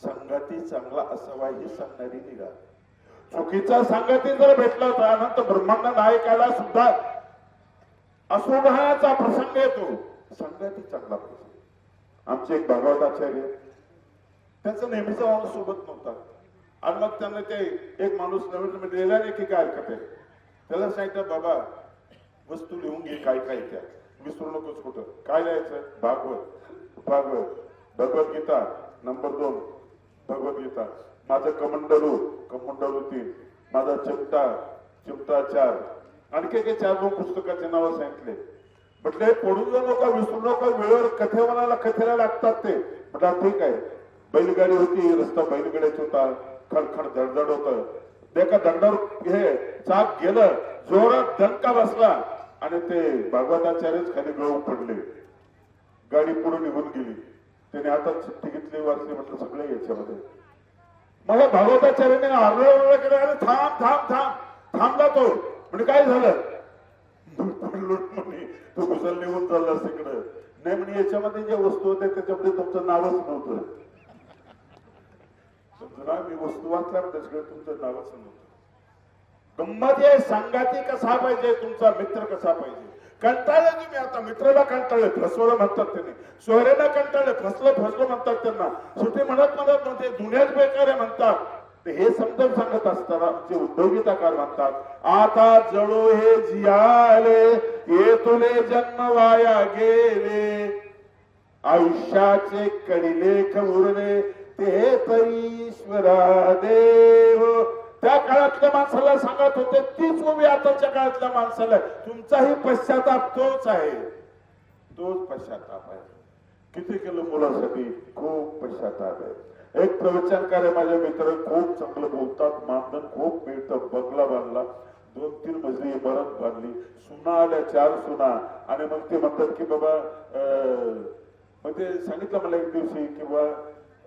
संगाती चांगला असावा ही सांगणारी निघा चुकीचा संगती जर भेटला तर अनंत ब्रह्मांड नायकाला सुद्धा असुभाचा प्रसंग येतो. संगती चांगला प्रसंग. आमचे एक भागवताचार्य, त्यांचा नेहमीचा माणूस सोबत नव्हता. आणि मग त्यांना ते एक माणूस नवीन लिहिला नाही की काय हरकत आहे, त्याला सांगितलं बाबा वस्तू लिहून घे काय काय त्या, विसरू नकोस कुठं. काय लिहायचं? भागवत भगवद्गीता नंबर 2 भगवद्गीता. माझं कमंडलू 3, माझा चिमटा 4, आणखी काही 4 पुस्तकाचे नाव सांगितले. म्हटले पडून जाऊ नका, विसरू नका, वेळेवर कथेला लागतात ते. म्हटलं ठीक आहे. बैलगाडी होती, रस्ता बैलगाड्याचा होता, खडखड धडधड होत. एका दगडावर हे चाक गेलं, जोरात धक्का बसला आणि ते भागवताचार्यच खाली गळून पडले. गाडी पुढे निघून गेली. त्याने हातात चिठ्ठी घेतली, वाचली. म्हटलं सगळे याच्यामध्ये. मला भागवताचार्याने आरडा केला, अरे थांब थांब थांब. थांबला तो. म्हणजे काय झालं? तो कुशल निघून चालला तिकडं. नाही म्हणजे याच्यामध्ये ज्या वस्तू होत्या त्याच्यामध्ये तुमचं नावच नव्हतं. मी वस्तू वाचल्या त्याच्याकडे तुमचं नावच नव्हतं. गंमत हे संगाती कसा पाहिजे, तुमचा मित्र कसा पाहिजे. कंटाळले तुम्ही आता, मित्राला कंटाळले, फसवलं म्हणतात त्यांनी. सोयऱ्याला कंटाळले, फसलं म्हणतात त्यांना. शेवटी म्हणत दुनियाच बेकार आहे म्हणतात. हे समजून सांगत असताना जे उद्योगिताकार म्हणतात, आता जळो हे जियाले, ये तुले जन्म वाया गेले, आयुष्याचे कडिलेख उरले ते तरी ईश्वरा देव. त्या काळातल्या माणसाला सांगत होते तीच उभी आताच्या काळातल्या माणसाला. तुमचाही पश्चाताप तोच आहे, तोच पश्चाताप आहे. किती केलं मुलासाठी, खूप पश्चाताप आहे. एक प्रवचनकार आहे माझे मित्र, खूप चांगलं बोलतात, मानधन खूप मिळतं. बंगला बांधला, 2-3 मजली इमारत बांधली, सुना आल्या 4 सुना. आणि मग ते म्हणतात की बाबा मग ते सांगितलं मला एक दिवशी किंवा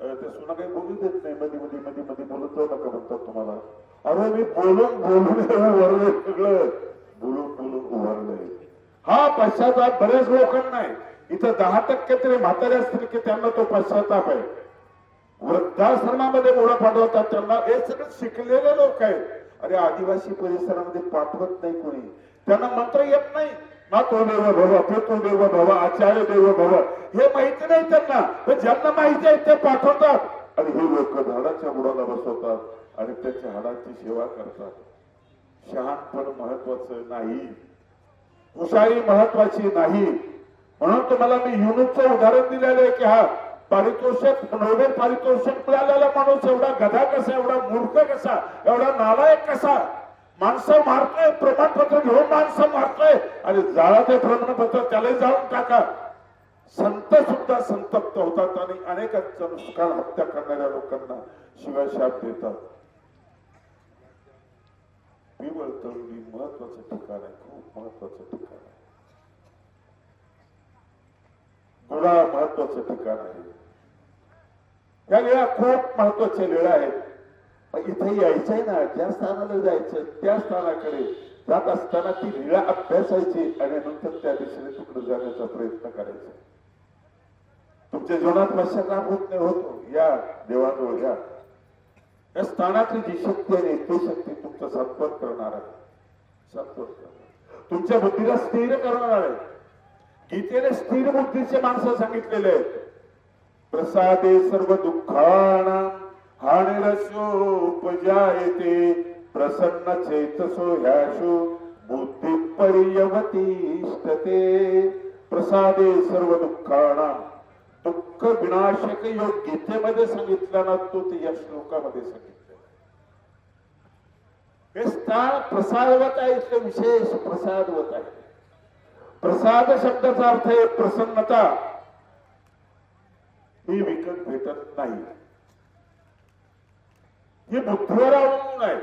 ते सुना काही बोलू देत नाही, मध्ये बोलत जाऊ नका म्हणतात तुम्हाला. अरे मी बोलून उभारलंय, सगळं बोलून उभारलंय. हा पश्चाताप बऱ्याच लोकांना आहे. इथं 10% तरी म्हातारे असतील की त्यांना तो पश्चाताप आहे. वृद्धाश्रमामध्ये मुलं पाठवतात त्यांना. हे सगळे शिकलेले लोक आहेत. अरे आदिवासी परिसरामध्ये पाठवत नाही कोणी, त्यांना मंत्र येत नाही. मातो देव भव, पितृ देव भव, आचार्य देव भव हे माहिती नाही त्यांना. पण ज्यांना माहिती आहे ते पाठवतात. आणि हे लोक झाडाच्या बुडाला बसवतात आणि त्याच्या हाडाची सेवा करतात. शहाणपण महत्वाचं नाही, हुशारी महत्वाची नाही. म्हणून तुम्हाला मी युनुसचं उदाहरण दिलेलं आहे की हा पारितोषिक, नोबेल पारितोषिक मिळालेला माणूस एवढा गधा कसा, एवढा मूर्ख कसा, एवढा नालायक कसा. माणसं मारतोय, प्रमाणपत्र घेऊन माणसं मारतोय आणि जाळा ते प्रमाणपत्र त्याला जाळून टाका. संत सुद्धा संतप्त होतात आणि अनेकांचं नुकसान, हत्या करणाऱ्या लोकांना शिवाय शाप देतात. तरुणी महत्वाचं ठिकाण आहे, खूप महत्वाचं ठिकाण आहे. गुडा महत्वाचं ठिकाण आहे. या लीळा खूप महत्वाच्या लीळा आहेत. इथे यायचंय ना, ज्या स्थानाला जायचं त्या स्थानाकडे जात असताना ती लीळा अभ्यासायची आणि नंतर त्या दिशेने तिकडे जाण्याचा प्रयत्न करायचा. तुमच्या जीवनात पश्चाताप होत नाही, होतो. या देवाजवळ या. या स्थानातली जी शक्ती आहे ती शक्ती तुमचं सत्पथ करणार आहे, सत्पथ करणार, तुमच्या बुद्धीला स्थिर करणार आहे. गीतेने स्थिर बुद्धीचे माणसं सांगितलेले आहेत. प्रसादे सर्व दुःखानां हानिरस्योपजायते, प्रसन्न चेतसो ह्याशु बुद्धी पर्यवतिष्ठते. प्रसादे सर्व दुःखानां, दुःख विनाशक योग गीतेमध्ये सांगितला ना, तो ते या श्लोकामध्ये सांगितलं. हे स्थान प्रसादवत आहे, इथले विशेष प्रसादवत आहे. प्रसाद शब्दाचा अर्थ आहे प्रसन्नता. ही विकत भेटत नाही, ही बुद्धीवर अवलंबून आहे.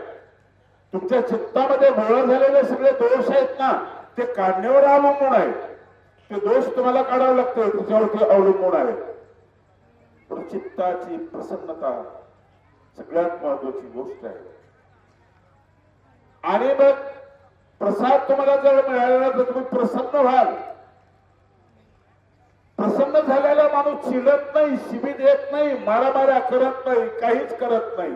तुमच्या चित्तामध्ये गोळा झालेले सगळे दोष आहेत ना, ते काढण्यावर अवलंबून आहे. ते दोष तुम्हाला काढावं लागतं, तुझ्यावरती अवलंबून आहे. पण चित्ताची प्रसन्नता सगळ्यात महत्वाची गोष्ट आहे. आणि मग प्रसाद तुम्हाला जर मिळाला तर तुम्ही प्रसन्न व्हाल. प्रसन्न झालेला माणूस चिडत नाही, शिवी देत नाही, मारामाऱ्या करत नाही, काहीच करत नाही.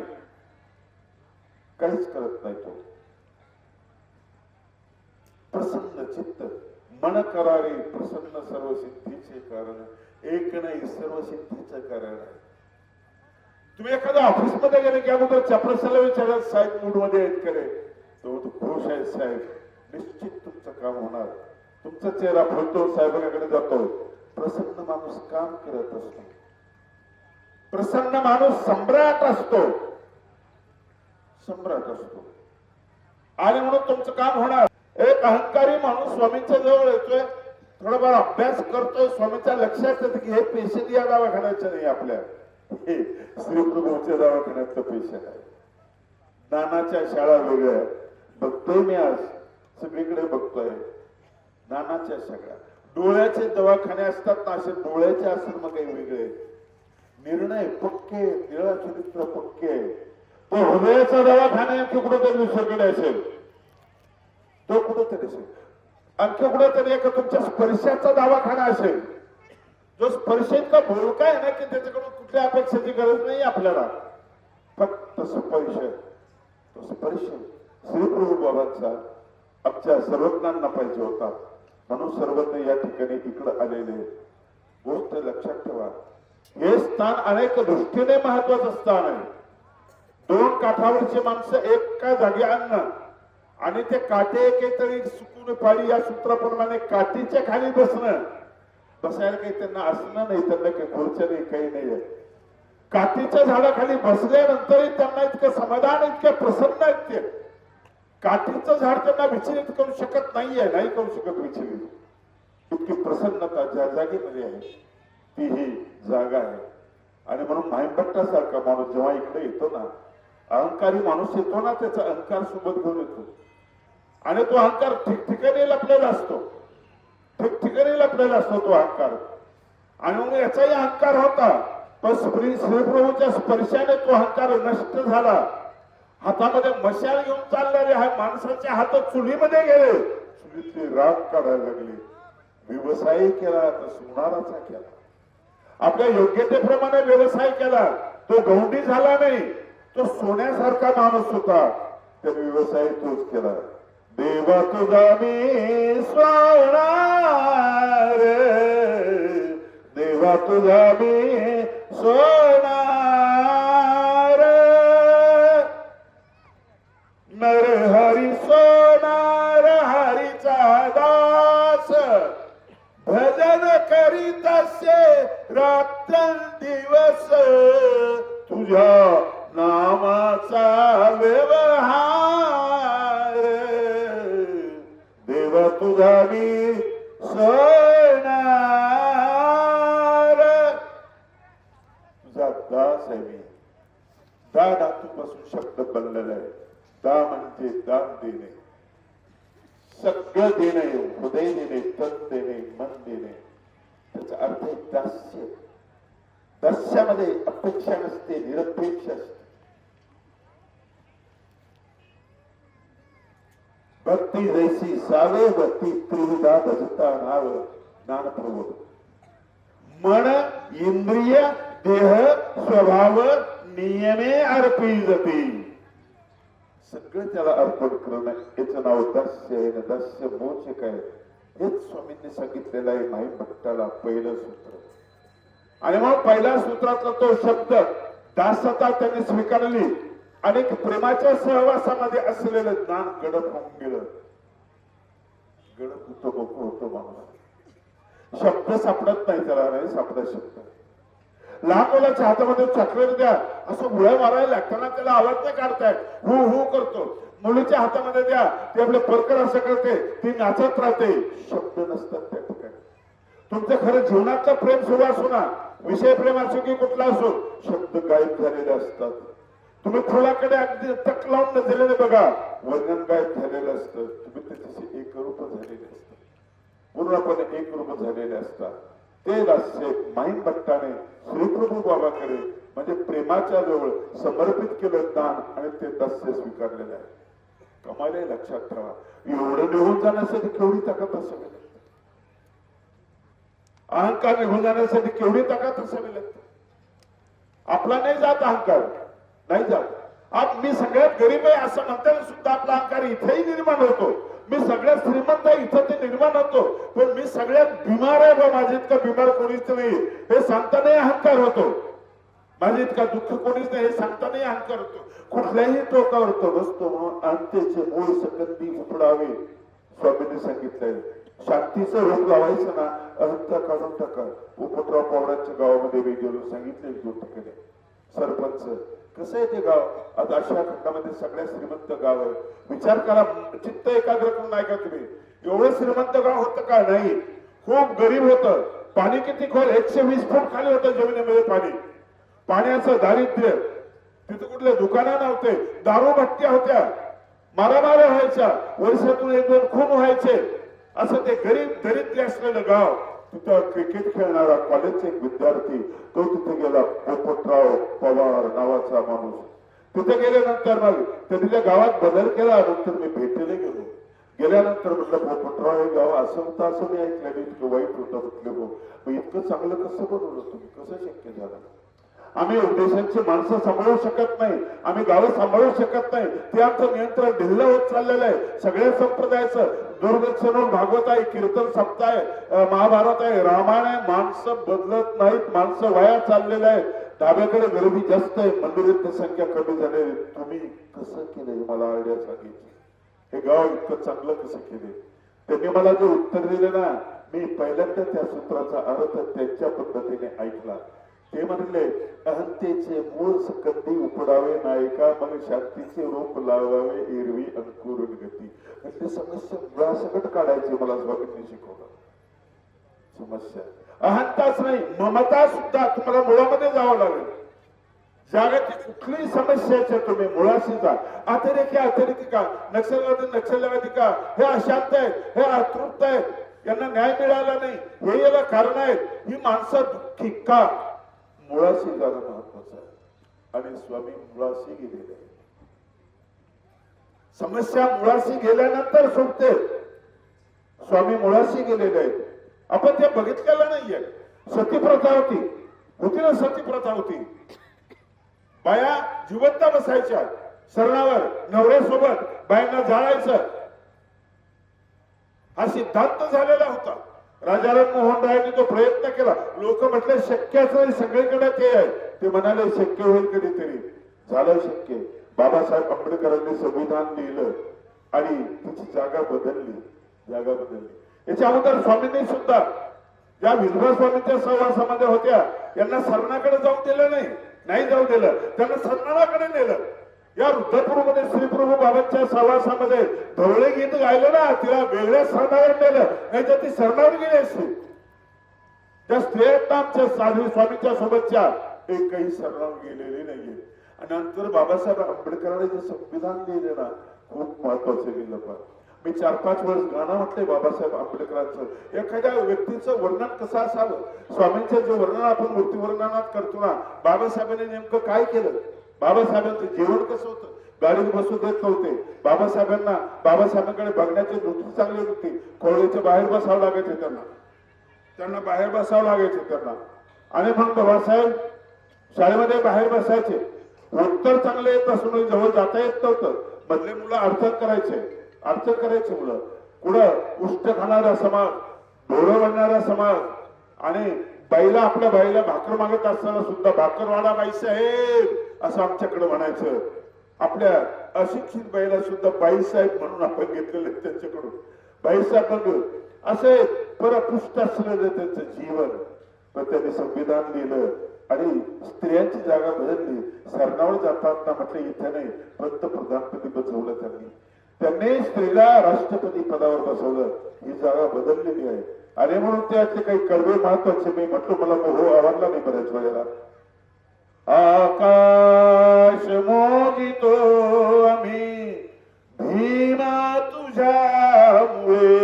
काहीच करत नाही तो. प्रसन्न चित्त मन करारे प्रसन्न सर्व सिद्धीचे कारण, एक नाही सर्व सिद्धीचं कारण आहे. तुम्ही एखाद्या ऑफिसमध्ये गेले की अगोदर चपरसाला विचारत साहेब मूड मध्ये आहेत करे, तो खुश आहे साहेब, निश्चित तुमचं काम होणार. तुमचा चेहरा फुलतो, साहेबांकडे जातो. प्रसन्न माणूस काम करत असतो. प्रसन्न माणूस सम्राट असतो, सम्राट असतो. आणि म्हणून तुमचं काम होणार. एक अहंकारी माणूस स्वामींच्या जवळ येतोय, थोडाफार अभ्यास करतोय, स्वामींच्या लक्षात येतं की हे पेशंट या दवाखान्याचे नाही, आपल्या हे श्रीप्रभूच्या दवाखान्यातलं पेशंट आहे. नानाच्या शाळा वेगळ्या बघतोय मी, आज सगळीकडे बघतोय नानाच्या शाळा. डोळ्याचे दवाखाने असतात ना, असे डोळ्याचे असेल मग काही वेगळे. निर्णय पक्के, निळा चरित्र पक्के. तो हृदयाचा दवाखाना आणखी कुठेतरी दुसरीकडे असेल, तो कुठेतरी असेल. आणखी कुठेतरी एक तुमच्या स्पर्शाचा दवाखाना असेल, जो स्पर्श इतका बोलका आहे ना की त्याच्याकडून कुठल्या अपेक्षेची गरज नाही आपल्याला, फक्त स्पर्श. तो स्पर्श श्रीप्रभू बाबांचा आमच्या सर्वज्ञांना पाहिजे होता, म्हणून सर्वज्ञ या ठिकाणी इकडे आलेले. गोष्ट लक्षात ठेवा, हे स्थान अनेक दृष्टीने महत्वाचं स्थान आहे. दोन काठावरची माणसं एका जागी आणणं आणि ते काटे एकेतरी सुकून पाडी या सूत्राप्रमाणे काठीच्या खाली बसणं. बसायला काही त्यांना असणं नाही, त्यांना काही खुर्च्या नाही, काही नाही. काठीच्या झाडाखाली बसल्यानंतरही त्यांना इतकं समाधान, इतके प्रसन्न आहेत ते. काठीचं झाड त्यांना विचलित करू शकत नाहीये, नाही करू शकत विचलित. इतकी प्रसन्नता ज्या जागेमध्ये आहे ती ही जागा आहे. आणि म्हणून माहिमभट्टासारखा माणूस जेव्हा इकडे येतो ना, अहंकारी माणूस येतो ना, त्याचा अहंकार सोबत घेऊन येतो. आणि तो अहंकार ठिकठिकाणी लपलेला असतो, ठिकठिकाणी लपलेला असतो तो अहंकार. आणि मग याचाही अहंकार होता, पण श्रीप्रभूच्या स्पर्शाने तो अहंकार नष्ट झाला. हातामध्ये मशाल घेऊन चालणारे माणसाचे हात चुलीमध्ये गेले, चुलीतली राख काढायला लागली. व्यवसाय केला तर सोनाराचा केला, आपल्या योग्यतेप्रमाणे व्यवसाय केला. तो गौंडी झाला नाही, तो सोन्यासारखा माणूस होता. त्याने व्यवसाय तोच केला. देवा तुझा मी सोनार, देवा तुझा मी सोनार, नर हरी सोनार हरीचा दास, भजन करीत असे रात्रंदिवस, तुझ्या नामाचा व्यवहार, देवा तुझा मी सोनार. तुझा दास आहे मी. दा धातूपासून शब्द बनलेला आहे. दा म्हणजे दान देणे, सगळं देणे, हृदय देणे, तन देणे, मन देणे. त्याचा अर्थ आहे दास्य. दास्यामध्ये अपेक्षा नसते, निरपेक्ष असते. भक्ती जैसी सावे भक्ती त्रिविधा भजता नाव ज्ञानप्रबोध. मन, इंद्रिय, देह, स्वभाव नियमे अर्पी जाते. सगळं त्याला अर्पण करणं, याचं नाव दास्य आहे. दास्य मोच काय, हेच स्वामींनी सांगितलेलं आहे माहिमभट्टाला पहिलं सूत्र. आणि मग पहिल्या सूत्रातला तो शब्द दासता त्यांनी स्वीकारली. आणि प्रेमाच्या सहवासामध्ये असलेलं ज्ञान गडप होऊन गेलं. गडप होतो, नको होतो माणूस. शब्द सापडत नाही त्याला, नाही सापडत शब्द. लहान मुलाच्या हातामध्ये चॉकलेट द्या, असं उड्या मारायला लागताना त्याला आवाज नाही काढताय, हु हु करतो. मुलीच्या हातामध्ये द्या, ती आपले परकर असं करते, ती नाचत राहते. शब्द नसतात त्या ठिकाणी. तुमचं खरं जीवनाचं प्रेम सुरू असो ना, विषय प्रेम असो की कुठला असो, शब्द गायब झालेले असतात. तुम्ही फुलाकडे अगदी तक लावून नजरेने बघा, वर्णन गायब झालेलं असतं. तुम्ही त्याच्याशी एकरूप झालेले असतात, पूर्णपणे एकरूप झालेले असतात. ते दास्य माहिमभट्टाने श्रीप्रभू बाबाकडे म्हणजे प्रेमाच्या जवळ समर्पित केलं ज्ञान, आणि ते दास्य स्वीकारलेलं आहे. कमाल आहे, लक्षात ठेवा. एवढं निघून जाण्यासाठी केवढी ताकद असावी लागते. अहंकार निघून जाण्यासाठी केवढी ताकद असावी लागते. आपला नाही जात अहंकार, नाही जात. आज मी सगळ्यात गरीब आहे असं म्हणताना सुद्धा आपला अहंकार इथेही निर्माण होतो. मी सगळ्यात श्रीमंत आहे इथं ते निर्माण होतो. पण मी सगळ्यात बिमार आहे बा, माझे इतका बिमार कोणीच नाही हे सांगतानाही अहंकार होतो. माझे इतका दुःख कोणीच नाही हे सांगतानाही अहंकार होतो. कुठल्याही टोकावर तो बसतो म्हणून अंत्यचे मूळ सकंदी उपडावे स्वामींनी सांगितलंय. शांतीचं रोग लावायचं ना अहंता काढून टाका. उपद्राव पवारांच्या गावामध्ये मी गेलो, सांगितले 2 ठिकाणी. सरपंच कसं आहे ते गाव, आता आशिया खंडामध्ये सगळ्यात श्रीमंत गाव आहे. विचार करा, चित्त एकाग्र करून ऐका तुम्ही. एवढं श्रीमंत गाव होतं का? नाही, खूप गरीब होतं. पाणी किती खोल, 120 फूट खाली होतं जमिनीमध्ये पाणी. पाण्याचं दारिद्र्य, तिथे कुठले दुकानं नव्हते, दारू भट्ट्या होत्या, मारामाऱ्या व्हायच्या, वर्षातून 1-2 खून व्हायचे. असं ते गरीब दरिद्र असलेलं गाव. तिथं क्रिकेट खेळणारा कॉलेजचा एक विद्यार्थी तो तिथे गेला, पोपटराव पवार नावाचा माणूस. तिथे गेल्यानंतर मग त्यांनी त्या गावात बदल केला. नंतर मी भेटीला गेलो. गेल्यानंतर म्हटलं पोपटराव हे गाव असं होतं असं मी ऐकलं, इतकं वाईट होतं म्हटलं. मग इतकं चांगलं कसं बनवलं तुम्ही, कसं शक्य झालं? आम्ही देशांची माणसं सांभाळू शकत नाही, आम्ही गावं सांभाळू शकत नाही. ते आमचं नियंत्रण ढिल्लं होत चाललेलं आहे. सगळ्या संप्रदायाचं दुर्दक्षिण भागवत आहे, कीर्तन सप्ताह आहे, महाभारत आहे, रामायण आहे. माणसं बदलत नाहीत, माणसं वाया चाललेलं आहे. डाव्याकडे गरिबी जास्त आहे, मंदिरात संख्या कमी झाली. तुम्ही कसं केलंय मला आयडिया सांगितली. हे गाव इतकं चांगलं कसं केले? त्यांनी मला जे उत्तर दिले ना, मी पहिल्यांदा त्या सूत्राचा अर्थ त्यांच्या पद्धतीने ऐकला. ते म्हणले अहंतेचे मूळ सकंदी उपडावे नायका, मग शांतीचे रूप लावावे एरवी अंकुरण गती. म्हणजे समस्या मुळासकट काढायची मला स्वामींनी शिकवलं. समस्या अहंताच नाही, ममता सुद्धा तुम्हाला मुळामध्ये जावं लागेल. जगाची कुठलीही समस्याच्या तुम्ही मुळाशी जा. अतिरेकी का, नक्षलवादी का, हे अशांत आहेत, हे अतृप्त आहेत, यांना न्याय मिळाला नाही, हे याला कारण आहेत, ही माणसं दुःखी का? मुळाशी जाणं महत्वाचं आहे. आणि स्वामी मुळाशी गेलेले आहे. समस्या मुळाशी गेल्यानंतर सुटते. स्वामी मुळाशी गेलेले आहेत. आपण ते बघितलेलं नाहीये. सती प्रथा होती ना, सती प्रथा होती. बाया जिवंत बसायच्या सरणावर, नवऱ्यासोबत बायांना जाळायचं, हा सिद्धांत झालेला होता. राजा राममोहन रायांनी तो प्रयत्न केला. लोक म्हटले शक्यच नाही, सगळीकडे ते आहे. ते म्हणाले शक्य होईल कधीतरी. झालं शक्य. बाबासाहेब आंबेडकरांनी संविधान लिहिलं आणि तिची जागा बदलली. याच्या अगोदर स्वामींनी सुद्धा ज्या विधवा स्वामींच्या सहवासामध्ये होत्या यांना सरणाकडे जाऊ दिलं नाही जाऊ दिलं, त्यांना सरणाकडे नेलं. या रुद्रपूरमध्ये श्रीप्रभू बाबांच्या सहवासामध्ये ढवळे गीत गायलं ना, तिला वेगळ्या सरणावर नेलं, नाही तर ती सरणावर गेली असती. त्या स्त्रियांना आमच्या साधू स्वामींच्या सोबतच्या एकही सरणावर गेलेली नाहीये. आणि नंतर बाबासाहेब आंबेडकरांनी जे संविधान लिहिले ना, खूप महत्वाचं लिहिलं. पण मी 4-5 वर्ष गाणं म्हटलंय बाबासाहेब आंबेडकरांचं. एखाद्या व्यक्तीचं वर्णन कसं असावं, स्वामींचं जे वर्णन आपण मूर्ती वर्णनात करतो ना, बाबासाहेबांनी नेमकं काय केलं, बाबासाहेबांचं जेवण कसं होतं, गाडीत बसू देत नव्हते. बाबासाहेबांकडे बघण्याची दृष्टी चांगली होती. खोळीच्या बाहेर बसावं लागायचे त्यांना बाहेर बसावं लागायचे त्यांना. आणि मग बाबासाहेब शाळेमध्ये बाहेर बसायचे. उत्तर चांगले येत असून जवळ जाता येत नव्हतं. मधले मुलं अडचण करायचे मुलं. कुठं उष्ट खाणारा समाज, ढोरं बनणारा समाज. आणि बाईला, आपल्या बाईला भाकर मागत असताना सुद्धा भाकरवाडा बाईसाहेब असं आमच्याकडे म्हणायचं. आपल्या अशिक्षित बाईला सुद्धा बाईसाहेब म्हणून आपण घेतलेले त्यांच्याकडून. बाईसाहेब असे परपुष्ट असलेलं त्यांचं जीवन. पण त्यांनी संविधान लिहिलं आणि स्त्रियांची जागा बदलली. सरणावर जातात ना म्हटलं इथे नाही, पंतप्रधानपदी बसवलं त्यांनी स्त्रीला राष्ट्रपती पदावर बसवलं. ही जागा बदललेली आहे. आणि म्हणून त्यातले काही कडवे महत्वाचे मी म्हटलं, मला मोह आवडला नाही बऱ्याच वेळेला. आकाश मोजितो आम्ही भीमा तुझ्यामुळे,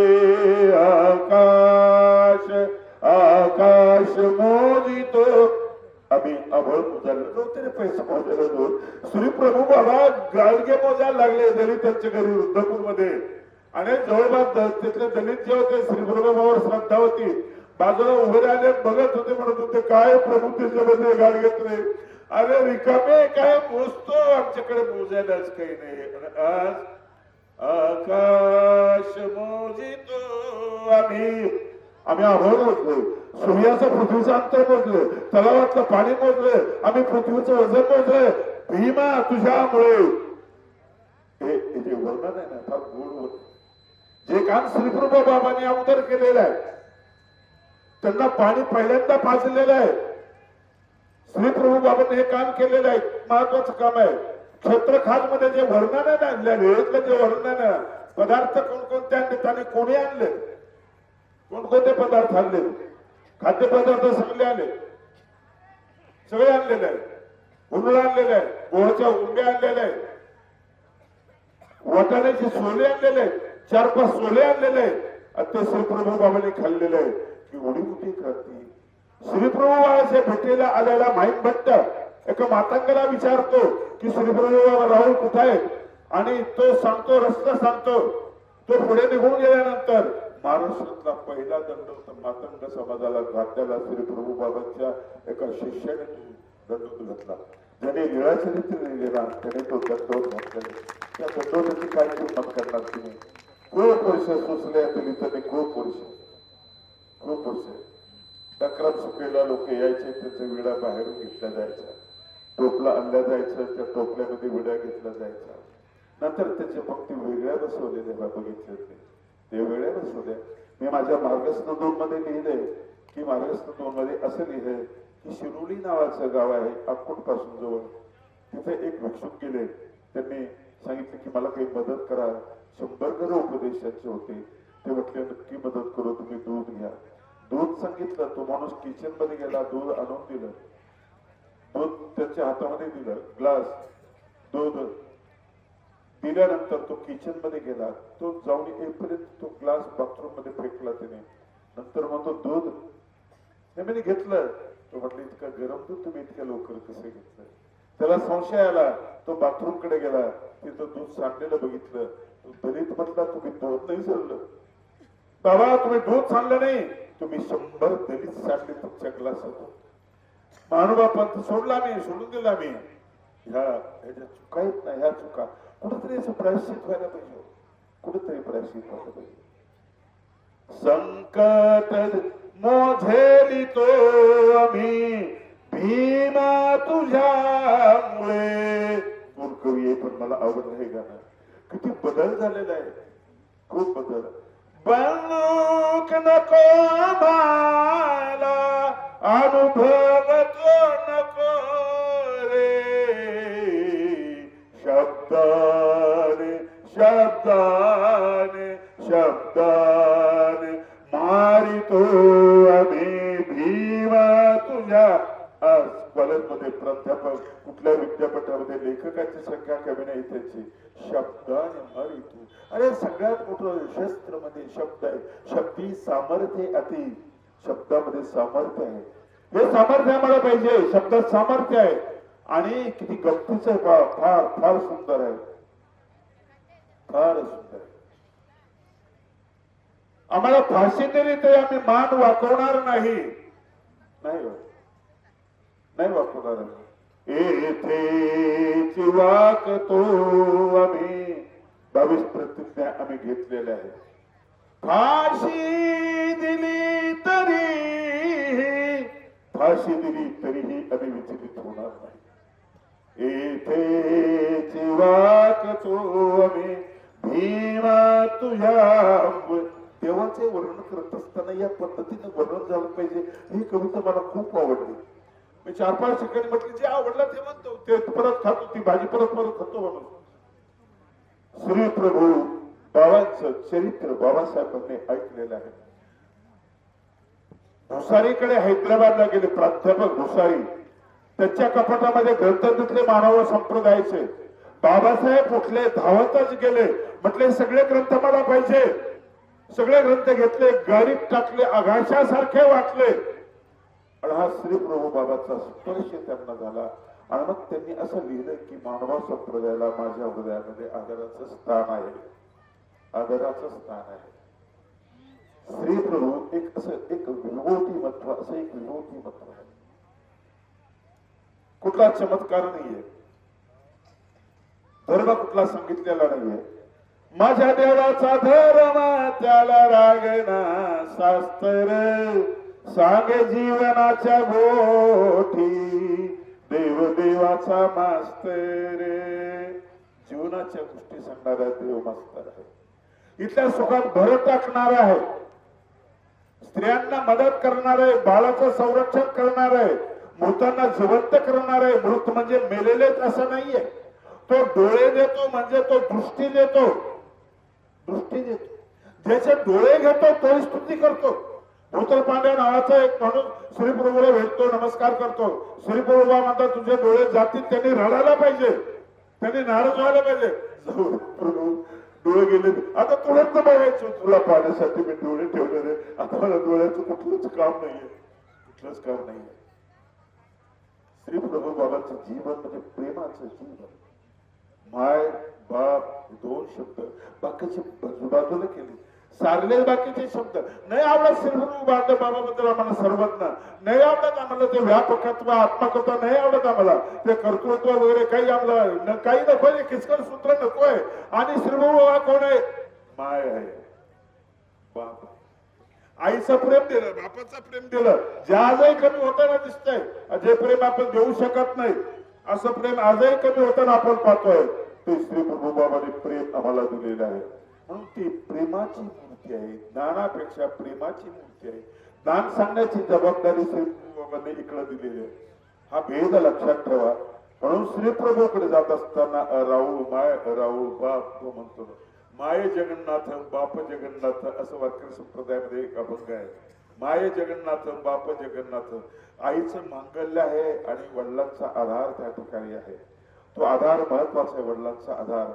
आकाश मोजितो आम्ही अभळ मोजायला नव्हते रे, पैसे मोजायला दोन. श्रीप्रभू बाबा गाडगे मोजायला लागले दलितांच्या घरी रुद्रपूरमध्ये. आणि जवळपास तिथले दलित जे होते श्रीप्रभू बाबावर श्रद्धा होती. बाजूला उभे राहिले बघत होते, म्हणत होते काय प्रभू त्याच्यामध्ये गाडगेत रे. अरे रिकामे काय मोजतो, आमच्याकडे मोजायलाच काही नाही. आणि आज आकाश मोजितो आम्ही आभार मोजलोय, सूर्याचं पृथ्वीचं अंतर मोजलं, तलावातलं पाणी मोजलं, आम्ही पृथ्वीचं वजन मोजलं. भीमा तुझ्यामुळे हे जे वर्णन आहे ना फार गोड होत. जे काम श्रीप्रभू बाबांनी अगोदर केलेलं आहे, त्यांना पाणी पहिल्यांदा पाजलेलं आहे. श्रीप्रभू बाबांनी हे काम केलेलं आहे, महत्वाचं काम आहे. क्षेत्रखाज मध्ये जे वर्णन आहे ना, वेळेतलं जे वर्णन आहे, पदार्थ कोणकोणते आणले आणि कोणी आणले, कोणकोणते पदार्थ आणले, खाद्यपदार्थ सगळे आले, सगळे आणलेले आहे. उंडळ आणलेले आहे, गोळच्या उंड्या आणलेल्या आहे, वाटाण्याचे सोले आणलेले आहे, 4-5 सोले आणलेले आहे. आणि ते श्रीप्रभू बाबांनी खाल्लेले आहे. की एवढी मोठी क्रांती. श्रीप्रभू बाबाच्या भेटीला आलेला माहीम भट्ट एका मातंगाला विचारतो की श्रीप्रभू बाबा राहुल कुठे आहे, आणि तो सांगतो, रस्ता सांगतो. तो पुढे निघून गेल्यानंतर महाराष्ट्रातला पहिला दंड मातंग समाजाला घातलेला श्रीप्रभू बाबांच्या एका शिष्याने तो दंडोत घातला. ज्याने लीळाचरित्र लिहिलेला त्याने तो दंडोत घातलेला. त्या दंडोताची काय किंमत करणार तुम्ही? खूप वर्ष सुचले तरी त्यांनी खूप वर्ष तक्रार सुकेला लोक यायचे, त्यांच्या विडा बाहेरून घेतल्या जायच्या, टोपला आणल्या जायचं, त्या टोपल्यामध्ये विडा घेतल्या जायच्या. नंतर त्याचे पंक्ती वेगळ्या बसवलेल्या बघितले ते वेगळ्या बसवल्या. मी माझ्या मार्गस्थ 2 मध्ये लिहिलंय की मार्गस्थ 2 मध्ये असं लिहिलंय की शिरोली नावाचं गाव आहे अक्कोट पासून जवळ. तिथे एक भिक्षुक गेले. त्यांनी सांगितले की मला काही मदत करा. 100 घरं उपदेशाचे होते. ते म्हटले नक्की मदत करू, तुम्ही दूध घ्या. दूध सांगितलं. तो माणूस किचन मध्ये गेला, दूध आणून दिलं. दूध त्याच्या हातामध्ये दिलं, ग्लास दूध दिल्यानंतर तो किचन मध्ये गेला. तो जाऊन येईपर्यंत तो ग्लास बाथरूम मध्ये फेकला त्याने. नंतर मग तो दूध नेहमी घेतलं. तो म्हटलं इतकं गरम दूध तुम्ही इतक्या लवकर कसं घेतलं? त्याला संशय आला. तो बाथरूम कडे गेला. तिथं दूध सांडलेलं बघितलं. तो दलित म्हटला तुम्ही दूध नाही सोडलं बाबा, तुम्ही दूध सांडलं नाही, तुम्ही 100 दलित सांडले तुमच्या ग्लासात. महानुभा पंथ सोडला मी, सोडून दिला मी. ह्याच्या चुका येत नाही, ह्या चुका कुठेतरी याचं प्रायश्चित व्हायला पाहिजे. कुठेतरी प्रायश्चित व्हायला पाहिजे. संकट मोझेली तो आम्ही भीमा तुझ्यामुळे. कोण कवी आहे पण मला आवडलं हे गाणं. किती बदल झालेला आहे, खूप बदल. बंदूक नको मला, अनुभव तो नको रे. शब्दाने शब्दाने शब्दाने मारितो आम्ही भीमा तुझ्या. आज कॉलेजमध्ये प्राध्यापक, कुठल्या विद्यापीठामध्ये लेखकांची संख्या कमी नाही, त्याची शब्दाने मारितो. अरे सगळ्यात मोठं शस्त्र मध्ये शब्द आहे. शब्दी सामर्थ्य अति. शब्दामध्ये सामर्थ्य आहे. हे सामर्थ्य आम्हाला पाहिजे. शब्दात सामर्थ्य आहे. आणि किती गमतीचं फार फार फार सुंदर आहे, फार सुंदर आहे. आम्हाला फाशी दिली तरी आम्ही मान वाकवणार नाही, नाही वाकवणार. येथेची वाकतो आम्ही. 22 प्रतिज्ञा आम्ही घेतलेल्या आहे. फाशी दिली तरीही आम्ही विचलित होणार नाही. येथेची वाकतो आम्ही भीमा तुझ्या. देवाचे वर्णन करत असताना या पद्धतीने वर्णन झालं पाहिजे. ही कविता मला खूप आवडली. मी 4-5 ठिकाणी म्हटली जे आवडलं ते म्हणतो, ते परत खातो, ती भाजी परत खातो म्हणून. श्री प्रभू बाबांचं चरित्र बाबासाहेबांनी ऐकलेलं आहे. भुसारीकडे हैदराबादला गेले प्राध्यापक भुसारी. त्यांच्या कपाटामध्ये ग्रंथ घेतले मानव संप्रदायाचे. बाबासाहेब उठले, धावतच गेले. म्हटले सगळे ग्रंथ मला पाहिजे. सगळे ग्रंथ घेतले, गाडीत टाकले, आकाशासारखे वाटले. आणि हा श्री प्रभू बाबाचा स्पर्श त्यांना झाला. आणि मग त्यांनी असं लिहिलं की मानव संप्रदायाला माझ्या हृदयामध्ये आदराचं स्थान आहे, आदराचं स्थान आहे. श्री प्रभू एक असं एक विभूती महत्व, असं एक विभूती महत्व आहे. कुठला चमत्कार नाहीये, धर्म कुठला सांगितलेला नाहीये. माझ्या देवाचा धर्म त्याला रागना शास्त्र सांगे जीवनाच्या गोठी देव देवाचा मास्तर. जीवनाच्या गोष्टी सांगणारा देव मास्तर आहे. इथल्या सुखात भर टाकणार आहे, स्त्रियांना मदत करणार आहे, बाळाचं संरक्षण करणार आहे, मृतांना जिवंत करणार आहे. मृत म्हणजे मेलेलेच असं नाहीये. तो डोळे देतो म्हणजे तो दृष्टी देतो, दृष्टी देतो. ज्याचे डोळे घेतो तोही स्तुती करतो. भूतल पांड्या नावाचा एक माणूस श्रीप्रभूला भेटतो, नमस्कार करतो. श्रीप्रभू म्हणतात तुझे डोळे जातील, त्यांनी रडायला पाहिजे, त्यांनी नाराज व्हायला पाहिजे. जाऊ प्रभू डोळे गेले, आता तुरंत बघायचं तुला पाहण्यासाठी मी डोळे ठेवलेले. आता मला डोळ्याचं कुठलंच काम नाहीये, कुठलंच काम नाहीये. श्रीप्रभू बाबांचं जीवन म्हणजे प्रेमाचं जीवन. माय बाप दोन शब्द बाकीचे बाजूला केले, सारले बाकीचे शब्द. नाही आवडत श्रीप्रभू बाबाबद्दल आम्हाला सर्वज्ञ, नाही आवडत आम्हाला ते व्यापकत्व आत्मकत्व, नाही आवडत आम्हाला ते कर्तृत्व वगैरे काही. आम्हाला काही नको, किचकट सूत्र नको आहे. आणि श्रीप्रभू बाबा कोण आहे? माय आहे, बाप. आईचं प्रेम दिलं, बापाचं प्रेम दिलं, जे आजही कमी होताना दिसतंय. जे प्रेम आपण देऊ शकत नाही असं प्रेम आजही कमी होताना आपण पाहतोय. ते श्री प्रभू बाबांनी प्रेम आम्हाला दिलेलं आहे. म्हणून ती प्रेमाची मूर्ती आहे, दानापेक्षा प्रेमाची मूर्ती आहे. दान सांगण्याची जबाबदारी श्री प्रभू बाबांनी इकडे दिलेली आहे. हा भेद लक्षात ठेवा. म्हणून श्री प्रभूकडे जात असताना राहू माय राहू बाप तो म्हणतो. माय जगन्नाथ बाप जगन्नाथ असं वारकरी संप्रदायामध्ये एक अभंग आहे. माय जगन्नाथ बाप जगन्नाथ. आईचं मांगल्य आहे आणि वडिलांचा आधार त्या ठिकाणी आहे. तो आधार महत्वाचा आहे, वडिलांचा आधार.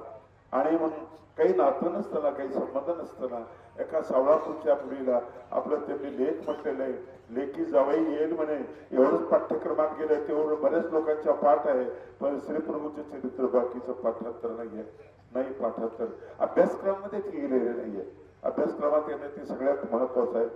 आणि म्हणून काही नातं नसताना, काही संबंध नसताना एका सावळापूरच्या मुलीला आपलं त्यांनी लेख म्हटलेलं आहे. लेखी जावई येईल म्हणे, एवढंच पाठ्यक्रमात गेलं तेवढं बऱ्याच लोकांच्या पाठ आहे. पण श्रीप्रभूचे चरित्र बाकीचं पाठांतर नाहीये, नाही पाठांतर अभ्यासक्रमामध्ये ते गेलेले नाहीये. अभ्यासक्रमात येणं ते सगळ्यात महत्वाचं आहे.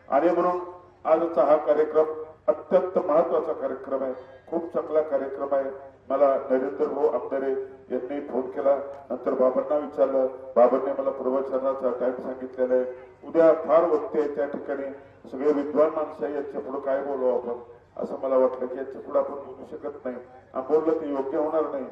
आणि म्हणून आजचा हा कार्यक्रम अत्यंत महत्वाचा कार्यक्रम आहे, खूप चांगला कार्यक्रम आहे. मला नरेंद्र भाऊ आमदारे यांनी फोन केला, नंतर बाबांना विचारलं. बाबांनी मला प्रवचनाचा टाइम सांगितलेला आहे. उद्या फार वक्ते आहे त्या ठिकाणी, सगळे विद्वान माणसं आहे. यांच्या पुढे काय बोलू आपण, असं मला वाटलं की यांच्या पुढे आपण बोलू शकत नाही. आम्ही बोललं ते योग्य होणार नाही.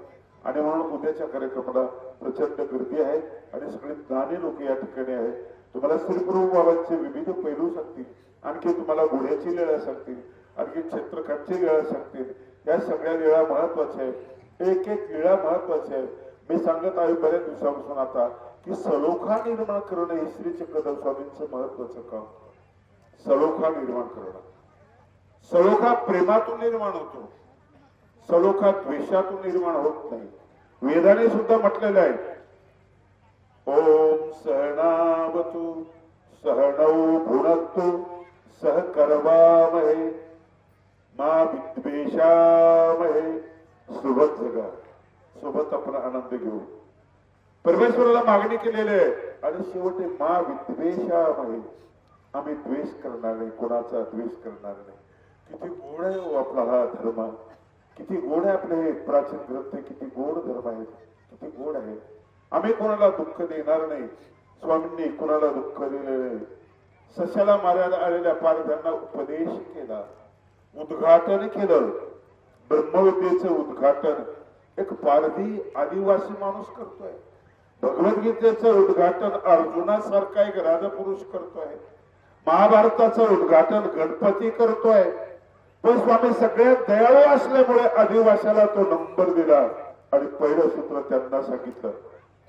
आणि म्हणून उद्याच्या कार्यक्रमाला प्रचंड गर्दी आहे आणि सगळे ज्ञानी लोक या ठिकाणी आहे. तुम्हाला श्रीप्रभू बाबांचे विविध पैलू सांगतील, आणखी तुम्हाला घोड्याची लीळा सांगतील, आणखी चित्रकांची लीळा सांगतील. या सगळ्या लीळा महत्वाच्या आहेत, एक एक लीळा महत्वाची आहे. मी सांगत आहे बऱ्याच दिवसापासून आता की सलोखा निर्माण करणं हे श्री चक्रधर स्वामींचं महत्वाचं काम. सलोखा निर्माण करणं. सलोखा प्रेमातून निर्माण होतो, सलोखा द्वेषातून निर्माण होत नाही. वेदाने सुद्धा म्हटलेलं आहे, ओम सहनावतु सहनौ भुनक्तु सह कर्वामहे मा विद्वेषामहे. सोबत जगा, सोबत आपण आनंद घेऊ. परमेश्वराला मागणी केलेली आहे. आणि शेवटी मा विद्वेषामहे, आम्ही द्वेष करणार नाही, कोणाचा द्वेष करणार नाही. किती गोड आहे हो आपला हा धर्म, किती गोड आहे आपले हे प्राचीन ग्रंथ, किती गोड धर्म आहे, किती गोड आहे. आम्ही कोणाला दुःख देणार नाही. स्वामींनी कोणाला दुःख दिले नाही. सशाला मारायला आलेल्या पारध्यांना उपदेश केला, उद्घाटन केलं. ब्रह्मविद्येचं उद्घाटन एक पारधी आदिवासी माणूस करतोय. भगवद्गीतेचं उद्घाटन अर्जुनासारखा एक राजपुरुष करतोय. महाभारताचं उद्घाटन गणपती करतोय. पण स्वामी सगळ्यात दयाळू असल्यामुळे आदिवासाला तो नंबर दिला आणि पहिलं सूत्र त्यांना सांगितलं,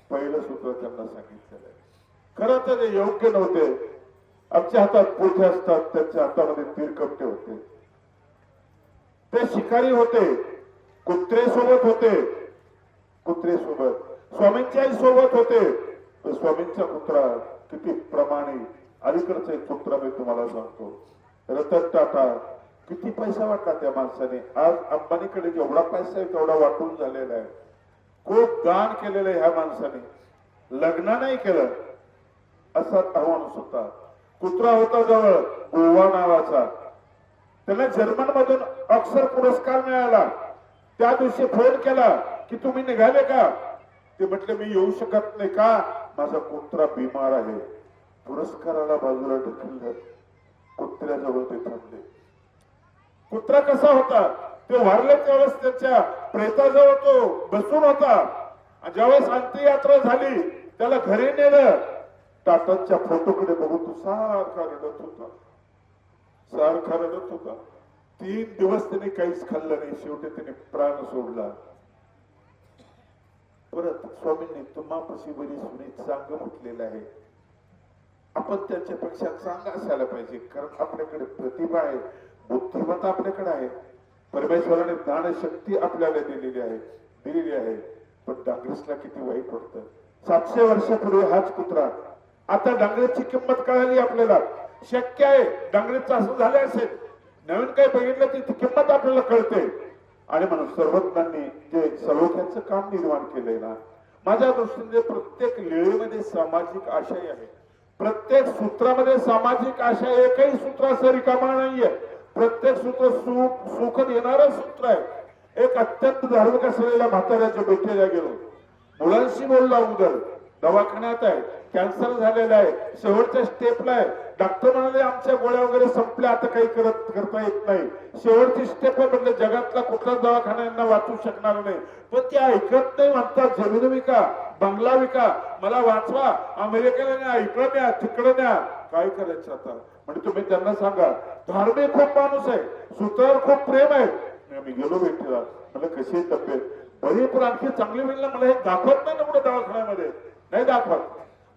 पहिलं सूत्र त्यांना सांगितलेलं. खरं तर ते योग्य नव्हते. आमच्या हातात पोथे असतात, त्यांच्या हातामध्ये तीरकपटे होते. ते शिकारी होते, कुत्रे सोबत होते, कुत्रे सोबत स्वामींच्याही सोबत होते. स्वामींचा कुत्रा किती प्रमाणे. अलीकडचा एक कुत्रा मी तुम्हाला सांगतो, रतन टाटा किती पैसा वाटला त्या माणसाने. आज अंबानीकडे जेवढा पैसा आहे तेवढा वाटून झालेला आहे. खूप दान केलेलं आहे ह्या माणसाने, लग्न नाही केलं असा हा माणूस होता. कुत्रा होता जवळ गोवा नावाचा, त्याला जर्मन मधून ऑक्सफर्ड पुरस्कार मिळाला. त्या दिवशी फोन केला की तुम्ही निघाले का? ते म्हटले मी येऊ शकत नाही. का? माझा कुत्रा बिमार आहे. पुरस्काराला बाजूला ढकललं, कुत्र्याजवळ ते थांबले. कुत्रा कसा होता? ते वारले त्यावेळेस त्याच्या प्रेताजवळ तो बसून होता. आणि ज्यावेळेस अंत्ययात्रा झाली त्याला घरी नेलं. टाटांच्या फोटोकडे बघून तो सारखा रडत होता, सारखा रडत होता. 3 दिवस त्याने काहीच खाल्लं नाही. शेवटी त्याने प्राण सोडला. परत स्वामींनी तुम्हापाशी बरी सुनी चांग म्हटलेलं आहे. आपण त्यांच्यापेक्षा चांगला असायला पाहिजे, कारण आपल्याकडे प्रतिभा आहे, बुद्धिमत्ता आपल्याकडे आहे. परमेश्वराने ज्ञानशक्ती आपल्याला दिलेली आहे. पण डांगरेसला किती वाईट वाटतं. 700 वर्षापूर्वी हाच कुत्रा, आता डांगरेची किंमत कळाली आपल्याला. शक्य आहे डांगरेचं असं झालं असेल, नवीन काही बघितलं ती किंमत आपल्याला कळते. आणि म्हणून सर्वज्ञांनी जे सलोख्याचं काम निर्माण केलंय ना, माझ्या दृष्टीने प्रत्येक लीळेमध्ये सामाजिक आशय आहे. प्रत्येक सूत्रामध्ये सामाजिक आशय. एकही सूत्र असं रिकामा नाहीये. प्रत्येक सूत्र सुख देणारं सूत्र आहे. एक अत्यंत धार्मिक असलेल्या म्हाताऱ्याच्या भेटीला गेलो. मुलांशी बोलला अगोदर. दवाखान्यात आहे, कॅन्सर झालेला आहे, शेवटच्या स्टेपला आहे. डॉक्टर म्हणाले आमच्या गोळ्या वगैरे संपल्या, आता काही करता येत नाही. शेवटची स्टेप आहे म्हणजे जगातला कुठलाच दवाखाना यांना वाचू शकणार नाही. पण ते ऐकत नाही. म्हणतात जमीन विका, बंगला विका, मला वाचवा, अमेरिकेला न्या, इकडं न्या, तिकडं न्या. काय करायचं आता? म्हणजे तुम्ही त्यांना सांगा. धार्मिक खूप माणूस आहे, सूत्रावर खूप प्रेम आहे. मी गेलो भेटीला, मला कशी तब्येत बरी, पण आणखी चांगली होईल ना. मला हे दाखवत नाही ना पुढे दवाखान्यामध्ये, नाही दाखवत.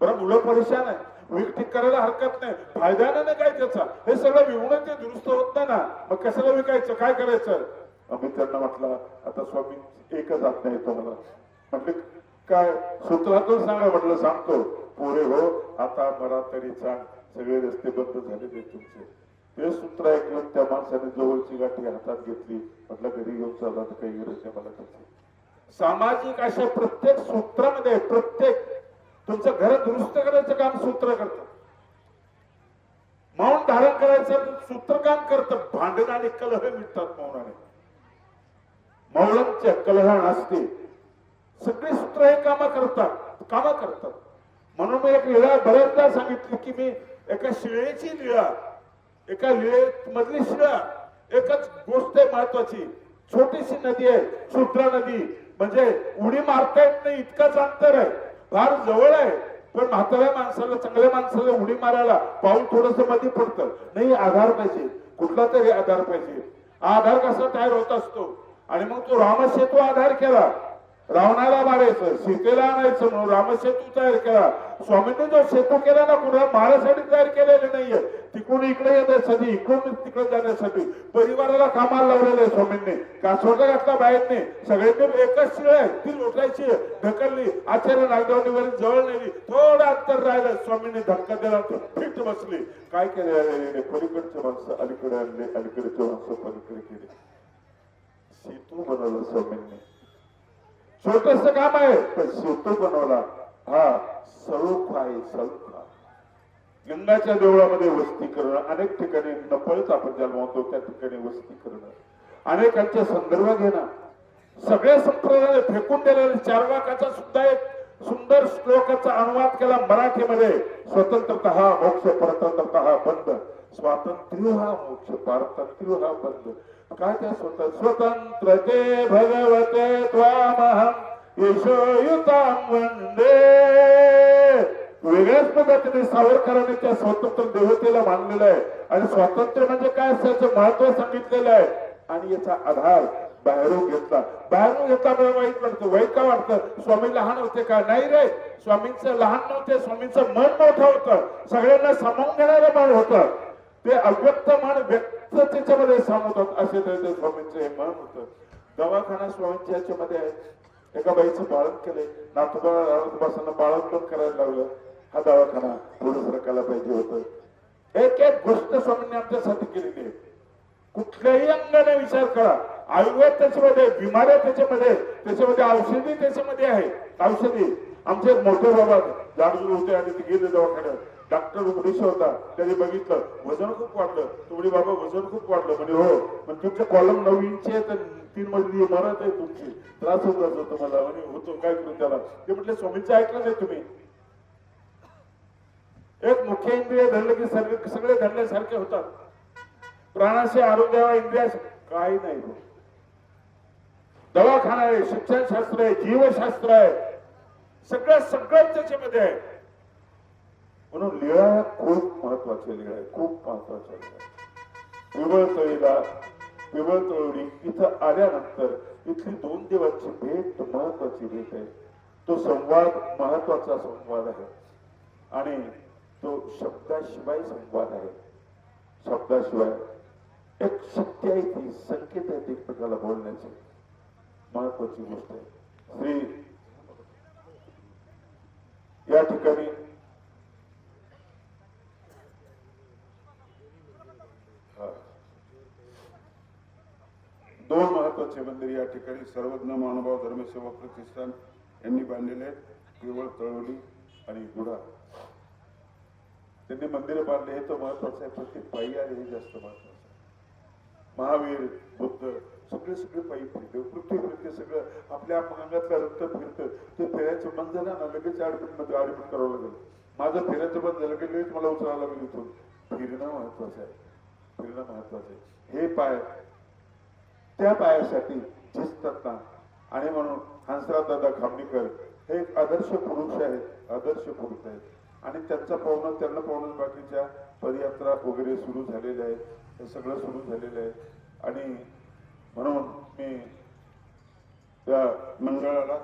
बरं मुलं परेशान आहे, विकटिक करायला हरकत नाही, फायद्यानं नाही काय त्याचा. हे सगळं विकून ते दुरुस्त होत नाही ना, मग कशाला विकायचं, काय करायचं? आम्ही त्यांना म्हटलं आता स्वामी एकच आज्ञा येतो मला. म्हटलं काय? सूत्रातून सांगा. म्हटलं सांगतो. पोरे हो, आता मला तरी सांग, सगळे रस्ते बंद झालेले तुमचे. ते सूत्र ऐकलं, त्या माणसाने जवळची गाठी हातात घेतली. म्हटलं घरी घेऊन चालला तर काही गरज नाही मला त्याची. सामाजिक अशा प्रत्येक सूत्रामध्ये, प्रत्येक तुमचं घर दुरुस्त करायचं काम सूत्र करतं. मौन धारण करायचं सूत्र काम करतं. भांडण आणि कलह मिटतात मौनाने. मौलांच्या कलह असते. सगळे सूत्र हे काम करतात. म्हणून मी एक लीळा बऱ्याचदा सांगितली की मी एका शिळेची लीळा, एका लीळेमधली शिळा, एकच गोष्ट आहे महत्वाची. छोटीशी नदी आहे, सुत्रा नदी. म्हणजे उडी मारता येत नाही इतकंच अंतर आहे, फार जवळ आहे. पण म्हाताऱ्या माणसाला, चांगल्या माणसाला उडी मारायला पाऊल थोडस मध्ये पडतं. नाही, आधार पाहिजे, कुठला तरी आधार पाहिजे. आधार कसा तयार होत असतो. आणि मग तो रामसेतू आधार केला. रावणाला मारायचं, सीतेला आणायचं म्हणून रामसेतू तयार केला. स्वामींनी जो सेतू केला ना, कुठला मारासाठी तयार केलेले नाहीये. तिकडून इकडे येण्यासाठी, इकडून तिकडे जाण्यासाठी परिवाराला कामाला लावलेलं आहे स्वामींनी. कासोटा घातला बाहेरने, सगळ्यांनी एकच शिळ आहे ती लोटायची, ढकलली. आचार्य नागदेवांनी जवळ नेली, थोडं अंतर राहिलं, स्वामींनी धक्का दिला, फिट बसली. काय केले? पलीकडचे माणसं अलीकडे आणले, अलीकडचे माणसं पलीकडे केले. सेतू बनवलं स्वामींनी. छोटस काम आहे पण सेतू बनवला. हा सळूख आहे, सळूख. गंगाच्या देवळामध्ये वस्ती करणं, अनेक ठिकाणी नपळच आपण ज्याला म्हणतो त्या ठिकाणी वस्ती करणं, अनेकांचे संदर्भ घेणं, सगळे संप्रदाय फेकून दिलेले. चार्वाकाचा सुद्धा एक सुंदर श्लोकाचा अनुवाद केला मराठीमध्ये. स्वतंत्रता हा मोक्ष, परतंत्रता हा बंध. स्वातंत्र्य हा मोक्ष, पारतंत्र्य हा बंध. काय त्या स्वतंत्र ते भगवते त्वामहं यशोयुतां वंदे. वेगळ्याच पद्धतीने सावरकरांनी त्या स्वतंत्र देवतेला मानलेलं आहे. आणि स्वातंत्र्य म्हणजे काय असल्याचं महत्व सांगितलेलं आहे. आणि याचा आधार बाहेरून घेतला. मला वाईट वाटतं. वाईट का वाटतं? स्वामी लहान होते का? नाही रे, स्वामींचं लहान नव्हते. स्वामींचं मन मोठं होतं, सगळ्यांना सामावून घेणारं मन होतं. ते अव्यक्त मन व्यक्त त्याच्यामध्ये सामवतात, असे ते स्वामींचं हे मन होतं. दवाखाना स्वामींच्या याच्यामध्ये आहे. एका बाईचं बाळण केलंय, नाथोबासांना बाळण पण करायला लावलं. हा दवाखाना पुढे सरकायला पाहिजे होतं. एक एक गोष्ट स्वामींनी आमच्यासाठी केलेली आहे. कुठल्याही अंगाने विचार करा. आयुर्वेद त्याच्यामध्ये, बिमाऱ्या त्याच्यामध्ये औषधी त्याच्यामध्ये आहे. औषधी आमचे मोठे बाबा जाडजूड होते आणि ते गेले दवाखान्यात. डॉक्टर उघडीशी होता, त्याने बघितलं वजन खूप वाढलं. तुमडी बाबा वजन खूप वाढलं. म्हणजे हो, पण तुमचं कॉलम 9 इंच आहे तर 3 मजली इमारत आहे तुमची, त्रास होत असतो तुम्हाला आणि होतो, काय करू त्याला. ते म्हटले स्वामींचं ऐकलं नाही तुम्ही. एक मुख्य इंद्रिय धरलं की सगळे धरल्यासारखे होतात. प्राणाचे आरोग्यावर इंद्रिया काही नाही. दवाखाना आहे, शिक्षणशास्त्र आहे, जीवशास्त्र आहे, सगळं त्याच्यामध्ये आहे. म्हणून लीळा खूप महत्वाची लीळा आहे, खूप महत्वाची लीळा. पिवळ तळवडी इथं आल्यानंतर इथली 2 देवांची भेट महत्वाची भेट आहे. तो संवाद महत्वाचा संवाद आहे आणि तो शब्दाशिवाय संवाद आहे. शब्दाशिवाय एक शक्ती आहे, ती संकेत आहे एकमेकाला बोलण्याची, महत्वाची गोष्ट आहे. श्री या ठिकाणी दोन महत्वाचे मंदिर या ठिकाणी सर्वज्ञ महानुभाव धर्मसेवा प्रतिष्ठान यांनी बांधलेले आहेत. केवळ तळवली आणि गुढा त्यांनी मंदिर बांधले, हे तर महत्वाचं आहे. पण ते पायी आले हे जास्त महत्वाचं आहे. महावीर बुद्ध सगळे पायी फिरते, पृथ्वी फिरते, सगळं आपल्या अंगातलं रक्त फिरतं. ते फिरायचं बंद झालं ना, लगेच ऍडमिट करावं लागेल. माझं फिरायचं बंद झालं की लगेच मला उचलावं लागेल इथून. फिरणं महत्वाचं आहे, फिरणं महत्वाचं आहे. हे पाय त्या पायासाठी झिजतात ना. आणि म्हणून हंसराज दादा खामणीकर हे एक आदर्श पुरुष आहेत, आदर्श पुरुष आहेत. आणि त्यांना पाहूनच बाकीच्या पदयात्रा वगैरे सुरू झालेल्या आहेत, हे सगळं सुरू झालेलं आहे. आणि म्हणून मी त्या मंडळाला,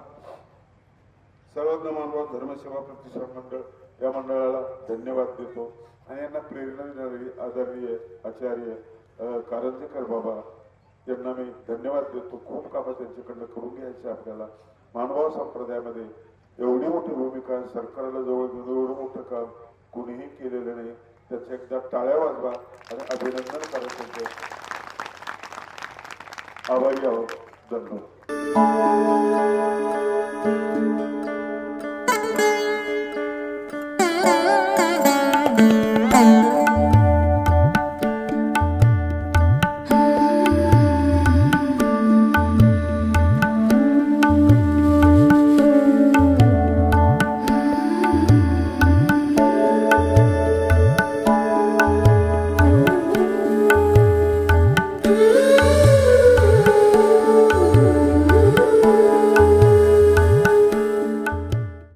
सर्वज्ञ महानुभाव धर्मसेवा प्रतिष्ठान मंडळ या मंडळाला धन्यवाद देतो. आणि यांना प्रेरणा देणारे आदरणीय आचार्य कारंजेकर बाबा यांना मी धन्यवाद देतो. खूप कामं त्यांच्याकडनं करून घ्यायचे आपल्याला. मानवाव संप्रदायामध्ये एवढी मोठी भूमिका सरकारला जवळ घेऊन एवढं मोठं काम कोणीही केलेलं नाही. त्याच्या एकदा टाळ्या वाजवा आणि अभिनंदन करायचं. आभारी आहोत. धन्यवाद.